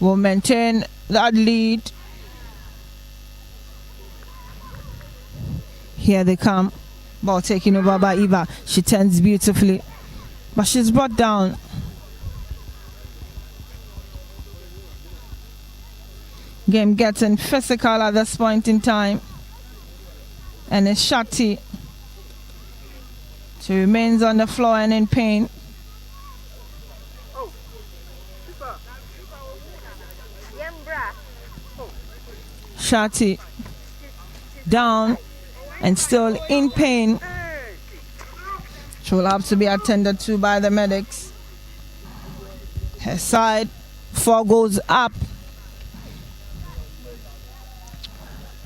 will maintain that lead. Here they come. Ball taken over by Eva. She turns beautifully, but she's brought down. Game getting physical at this point in time. And it's Shati. She remains on the floor and in pain. Shati down and still in pain. She will have to be attended to by the medics. Her side 4 goals up.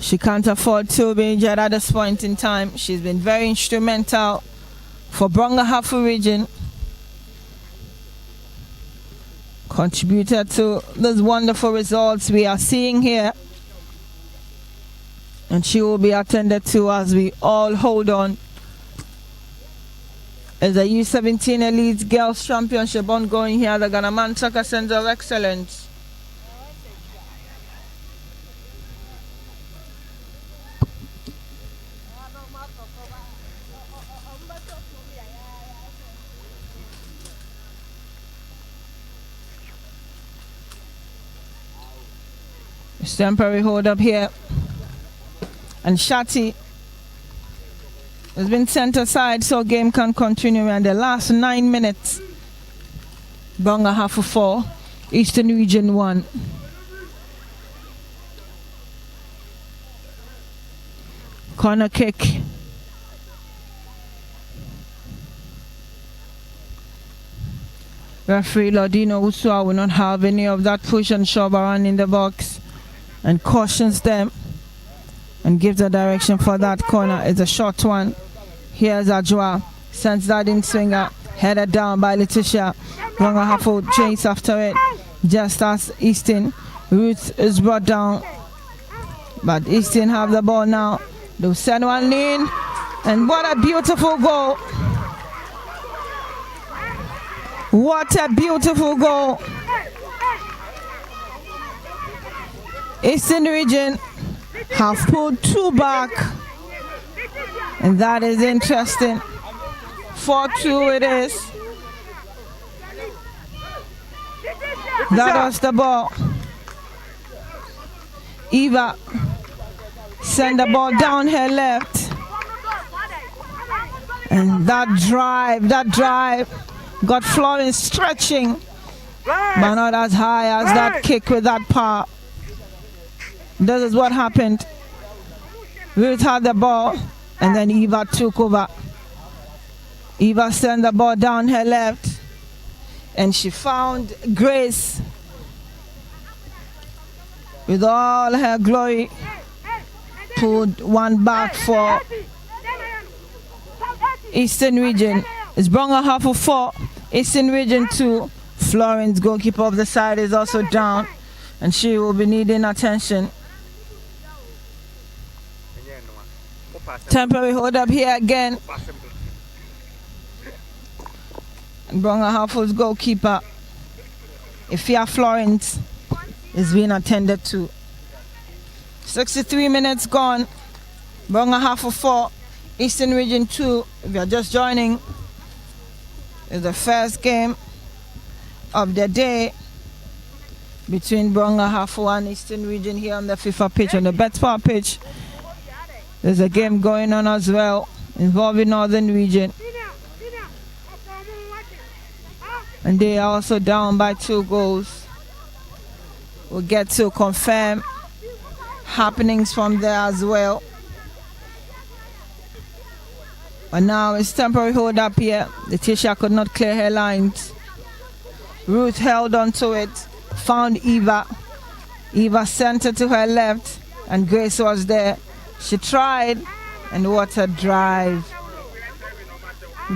She can't afford to be injured at this point in time. She's been very instrumental for Brong Ahafo region. Contributed to those wonderful results we are seeing here. And she will be attended to as we all hold on. As the U-17 Elite Girls Championship ongoing here at the Ghana Man Soccer Center of Excellence. It's temporary hold up here. And Shati has been sent aside so game can continue in the last 9 minutes. Brong Ahafo 4, Eastern Region 1. Corner kick. Referee Lodino Usua will not have any of that push and shove around in the box and cautions them and gives the direction for that corner. It's a short one. Here's Ajwa, sends that in swinger, headed down by Letitia. Brong Ahafo chase after it, just as Easton. Ruth is brought down, but Easton have the ball now. They'll send one in, and what a beautiful goal. What a beautiful goal. Eastern Region have pulled 2 back, and that is interesting. 4-2 it is. That was the ball. Eva send the ball down her left, and that drive got Florence stretching, but not as high as that kick with that power. This is what happened. Ruth had the ball, and then Eva took over. Eva sent the ball down her left, and she found Grace with all her glory. Pulled one back for Eastern Region. It's Brong Ahafo 4, Eastern Region 2. Florence, goalkeeper of the side, is also down, and she will be needing attention. Temporary hold up here again. And Brong Ahafo's goalkeeper, Ifia Florence, is being attended to. 63 minutes gone. Brong Ahafo 4, Eastern Region 2. If you're just joining, it's the first game of the day between Brong Ahafo and Eastern Region here on the FIFA pitch, on the Betspar pitch. There's a game going on as well involving Northern Region, and they are also down by 2 goals. We'll get to confirm happenings from there as well. But now it's temporary hold up here. Letitia could not clear her lines. Ruth held on to it, found Eva. Eva sent it to her left, and Grace was there. She tried, and what a drive.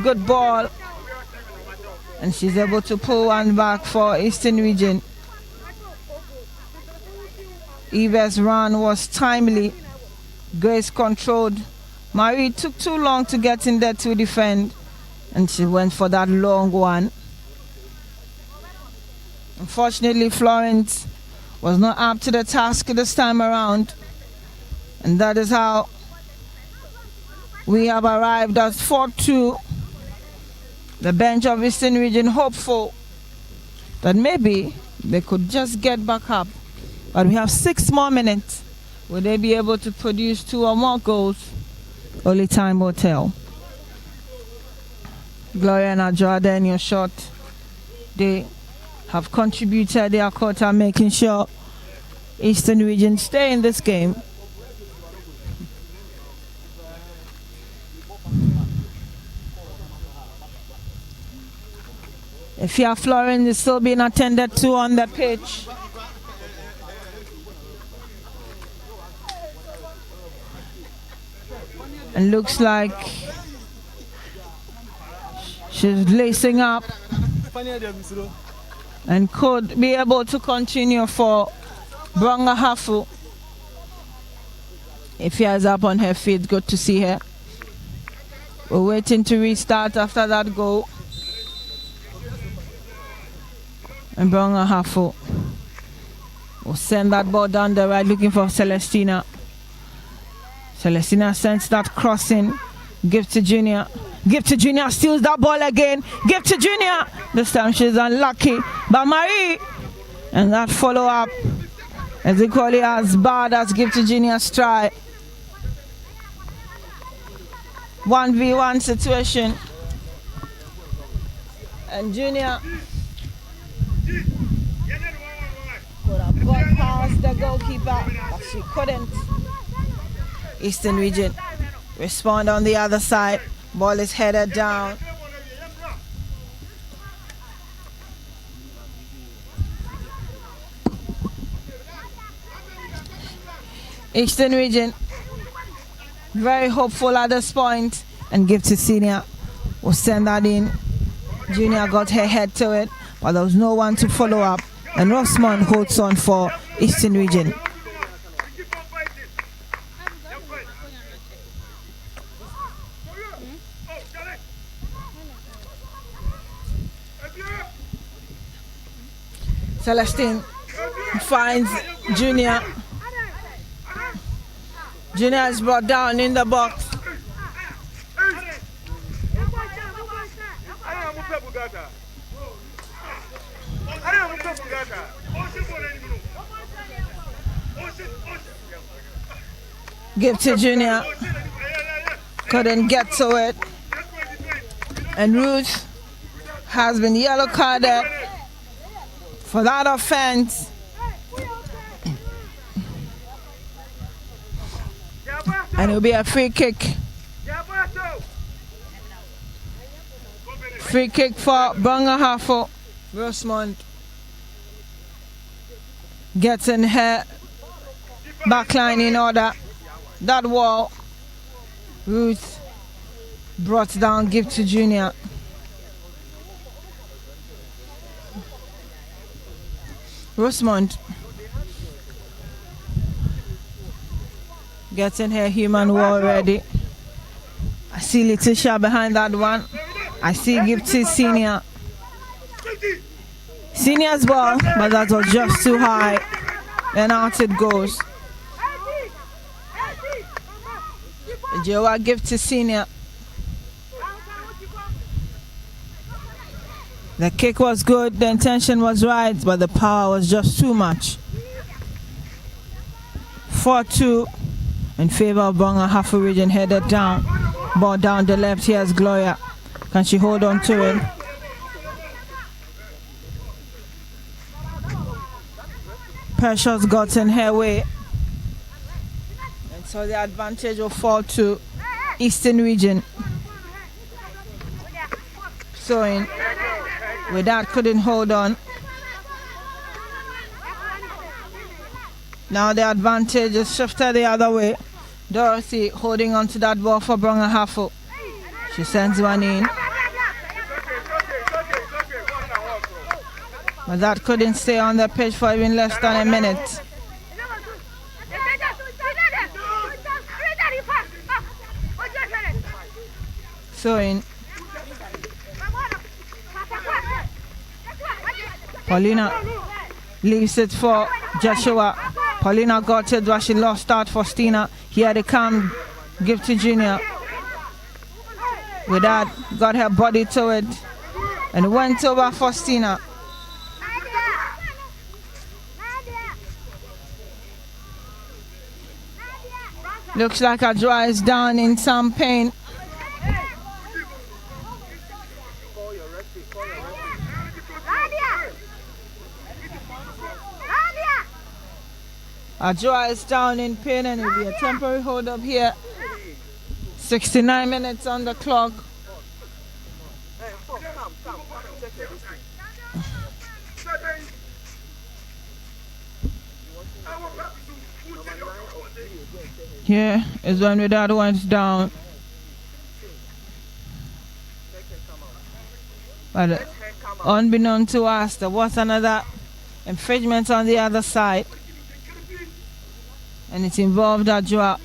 Good ball. And she's able to pull one back for Eastern Region. Eva's run was timely. Grace controlled. Marie took too long to get in there to defend, and she went for that long one. Unfortunately, Florence was not up to the task this time around. And that is how we have arrived at 4-2. The bench of Eastern Region hopeful that maybe they could just get back up. But we have 6 more minutes. Will they be able to produce 2 or more goals? Only time will tell. Gloria and Ajwa in your shot. They have contributed their quota, making sure Eastern Region stay in this game. Ifia Florence is still being attended to on the pitch. And looks like she's lacing up and could be able to continue for Brong Ahafo. Ifia's up on her feet. Good to see her. We're waiting to restart after that goal. And Brong Ahafo will send that ball down the right, looking for Celestina. Celestina sends that crossing. Give to Junior. Give to Junior, steals that ball again. Give to Junior. This time she's unlucky. But Marie. And that follow up is equally as bad as Give to Junior's try. 1v1 situation. And Junior could have got past the goalkeeper, but she couldn't. Eastern Region respond on the other side. Ball is headed down. Eastern Region very hopeful at this point, and Give to Senior will send that in. Junior got her head to it, but there was no one to follow up, and Rossman holds on for Eastern Region. Celestine finds Junior. Junior is brought down in the box. Give to Junior. Couldn't get to it. And Ruth has been yellow carded for that offense. And it'll be a free kick. Free kick for Brong Ahafo. Rosemont gets in her backline in order. That wall, Ruth brought down, Give to Junior. Rosemont gets in her human wall ready. I see Letitia behind that one. I see Give to Senior. Senior's ball, but that was just too high. And out it goes. Joa Give to Senior. The kick was good, the intention was right, but the power was just too much. 4-2 in favor of Brong Ahafo Region, headed down. Ball down the left, here's Gloria. Can she hold on to it? Pressure's got in her way. And so the advantage will fall to Eastern Region. Sewing. With that, couldn't hold on. Now the advantage is shifted the other way. Dorothy holding on to that ball for Brong Ahafo. She sends one in. But that couldn't stay on the pitch for even less than a minute. Sewing. Paulina leaves it for Joshua. Paulina got it, but she lost out for Stina. Here they come. Give to Junior. With that, got her body to it and went over for Stina. Looks like Adjoa is down in some pain. Adjoa is down in pain, and it will be a temporary hold up here. 69 minutes on the clock. Here is when that went down. But unbeknown to us, there was another infringement on the other side. And it involved Adjoa.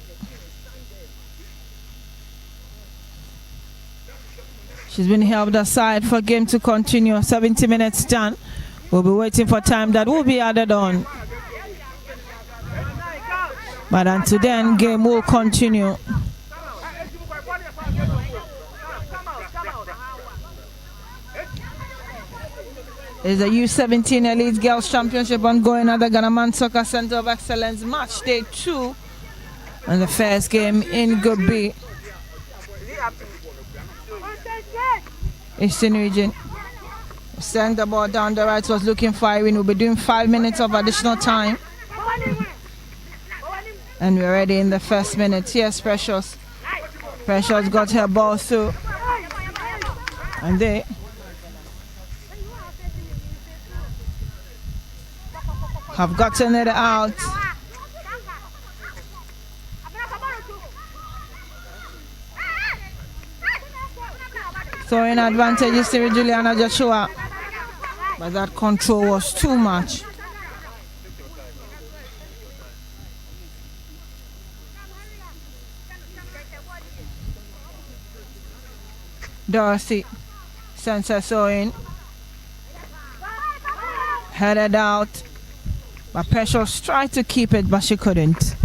She's been held aside for game to continue. 70 minutes done. We'll be waiting for time that will be added on. But until then, game will continue. It's the U-17 Elite Girls Championship ongoing at the Ghana Soccer Center of Excellence, match day 2, and the first game in Group B. Eastern region. Send the ball down the right, was looking for Irene. We'll be doing 5 minutes of additional time. And we're ready in the first minute. Yes, Precious. Precious got her ball through. And they have gotten it out. Throwing advantages to Juliana Joshua. But that control was too much. Dorothy sends her sewing. Headed out. But Precious tried to keep it, but she couldn't.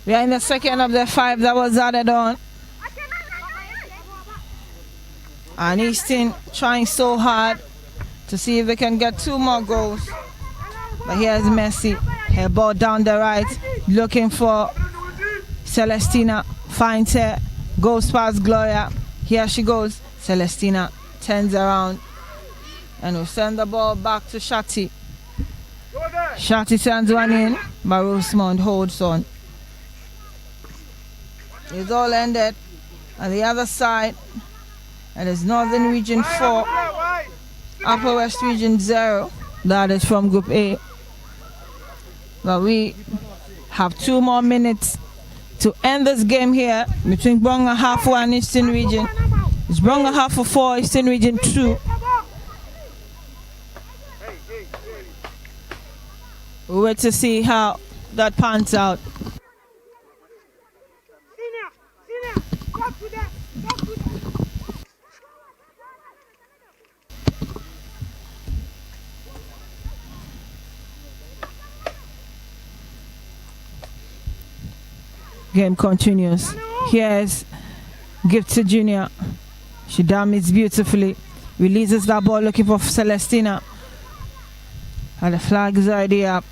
We are in the second of the 5 that was added on. And Easton trying so hard to see if they can get 2 more goals. But here's Messi. Her ball down the right, looking for Celestina. Finds her, goes past Gloria. Here she goes. Celestina turns around and will send the ball back to Shati. Shati sends one in, but Rosemont holds on. It's all ended on the other side. And it's Northern Region 4, Upper West Region 0. That is from Group A. But we have 2 more minutes to end this game here between Brong, Ahafo and Eastern Region. It's Brong, Ahafo 4, Eastern Region 2. We'll wait to see how that pans out. Game continues. Here's Gift to Junior. She damages beautifully. Releases that ball looking for Celestina. And the flag is already up.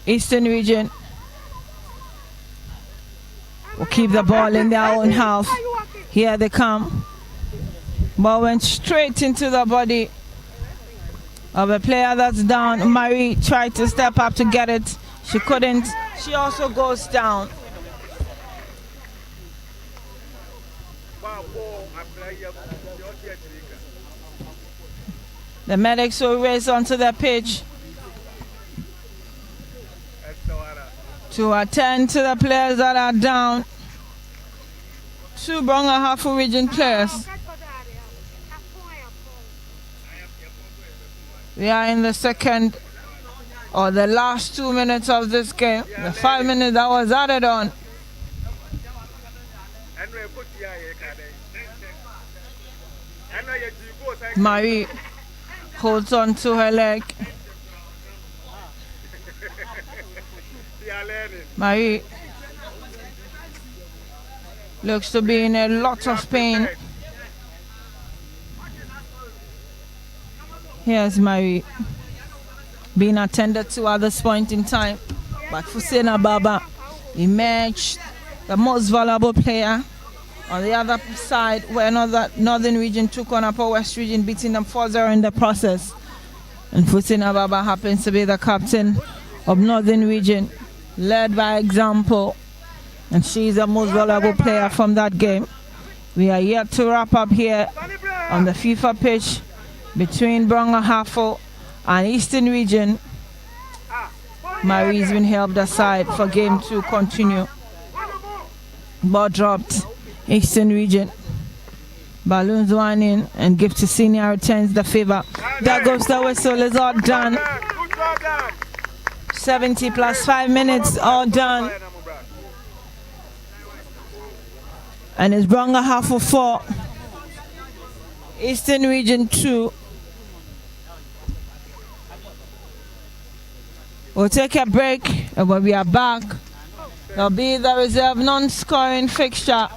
Eastern Region will keep the ball in their own half. Here they come. Ball went straight into the body of a player that's down. Marie tried to step up to get it. She couldn't. She also goes down. The medics will race onto the pitch to attend to the players that are down. 2 Brong Ahafo region players. We are in the second or the last 2 minutes of this game. The 5 minutes that was added on. Marie holds on to her leg. Marie looks to be in a lot of pain. Here's Marie being attended to at this point in time. But Fusena Baba emerged the most valuable player. On the other side, where Northern Region took on Upper West Region, beating them 4-0 in the process. And Fusena Baba happens to be the captain of Northern Region, led by example. And she's the most valuable player from that game. We are yet to wrap up here on the FIFA pitch between Brong Ahafo And Eastern Region, Marie's been helped aside for game to continue. Ball dropped. Eastern Region. Balloons one in and Gift to Senior returns the favor. There goes the whistle. It's all done. 70 plus 5 minutes, all done. And it's Brong Ahafo 4. Eastern Region 2. We'll take a break, and when we are back, there'll be the reserve non-scoring fixture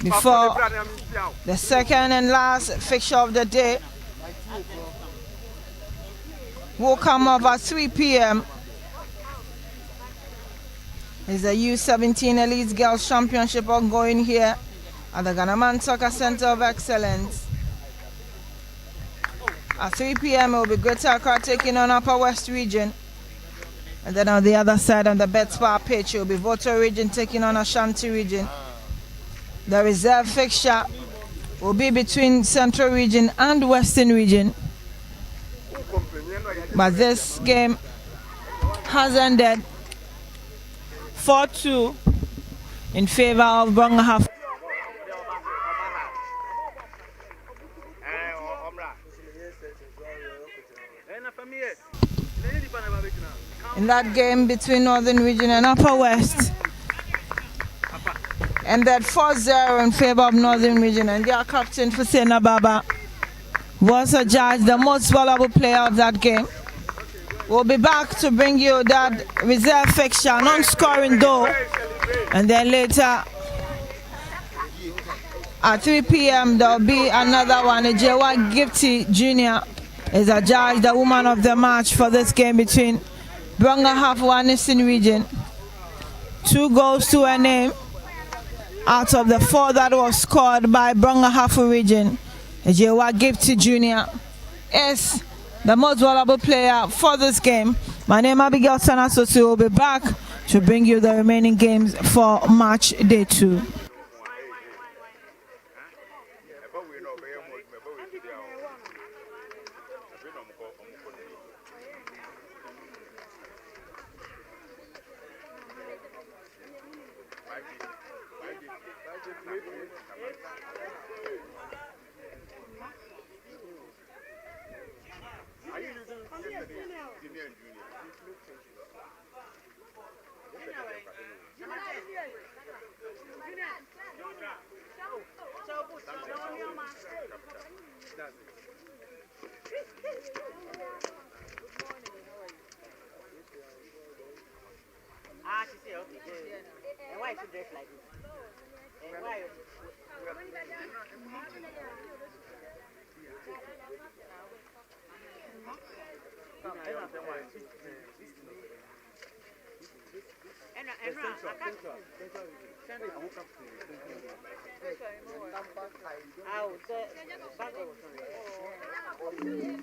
before the second and last fixture of the day will come up at 3 p.m. It's the U-17 Elite Girls Championship ongoing here at the Ghana Soccer Center of Excellence. At 3 p.m. it will be Greater Accra taking on Upper West Region. And then on the other side on the Betspar pitch it will be Voto Region taking on Ashanti Region. The reserve fixture will be between Central Region and Western Region. But this game has ended 4-2 in favor of Brong Ahafo. In that game between Northern Region and Upper West, ended 4-0 in favor of Northern Region, and their captain Fusena Baba was adjudged the most valuable player of that game. We'll be back to bring you that reserve fixture, non-scoring though, and then later at 3 p.m. there'll be another one. Ejewa Gifty Jr. is adjudged the woman of the match for this game between Brong Ahafo and Eastern Region. 2 goals to her name out of the 4 that was scored by Brong Ahafo Region. Ejewa Gifty Jr. is the most valuable player for this game. My name is Abigail Sanasosi. Will be back to bring you the remaining games for match day 2. She said, okay. And why is she dressed like this? And why? And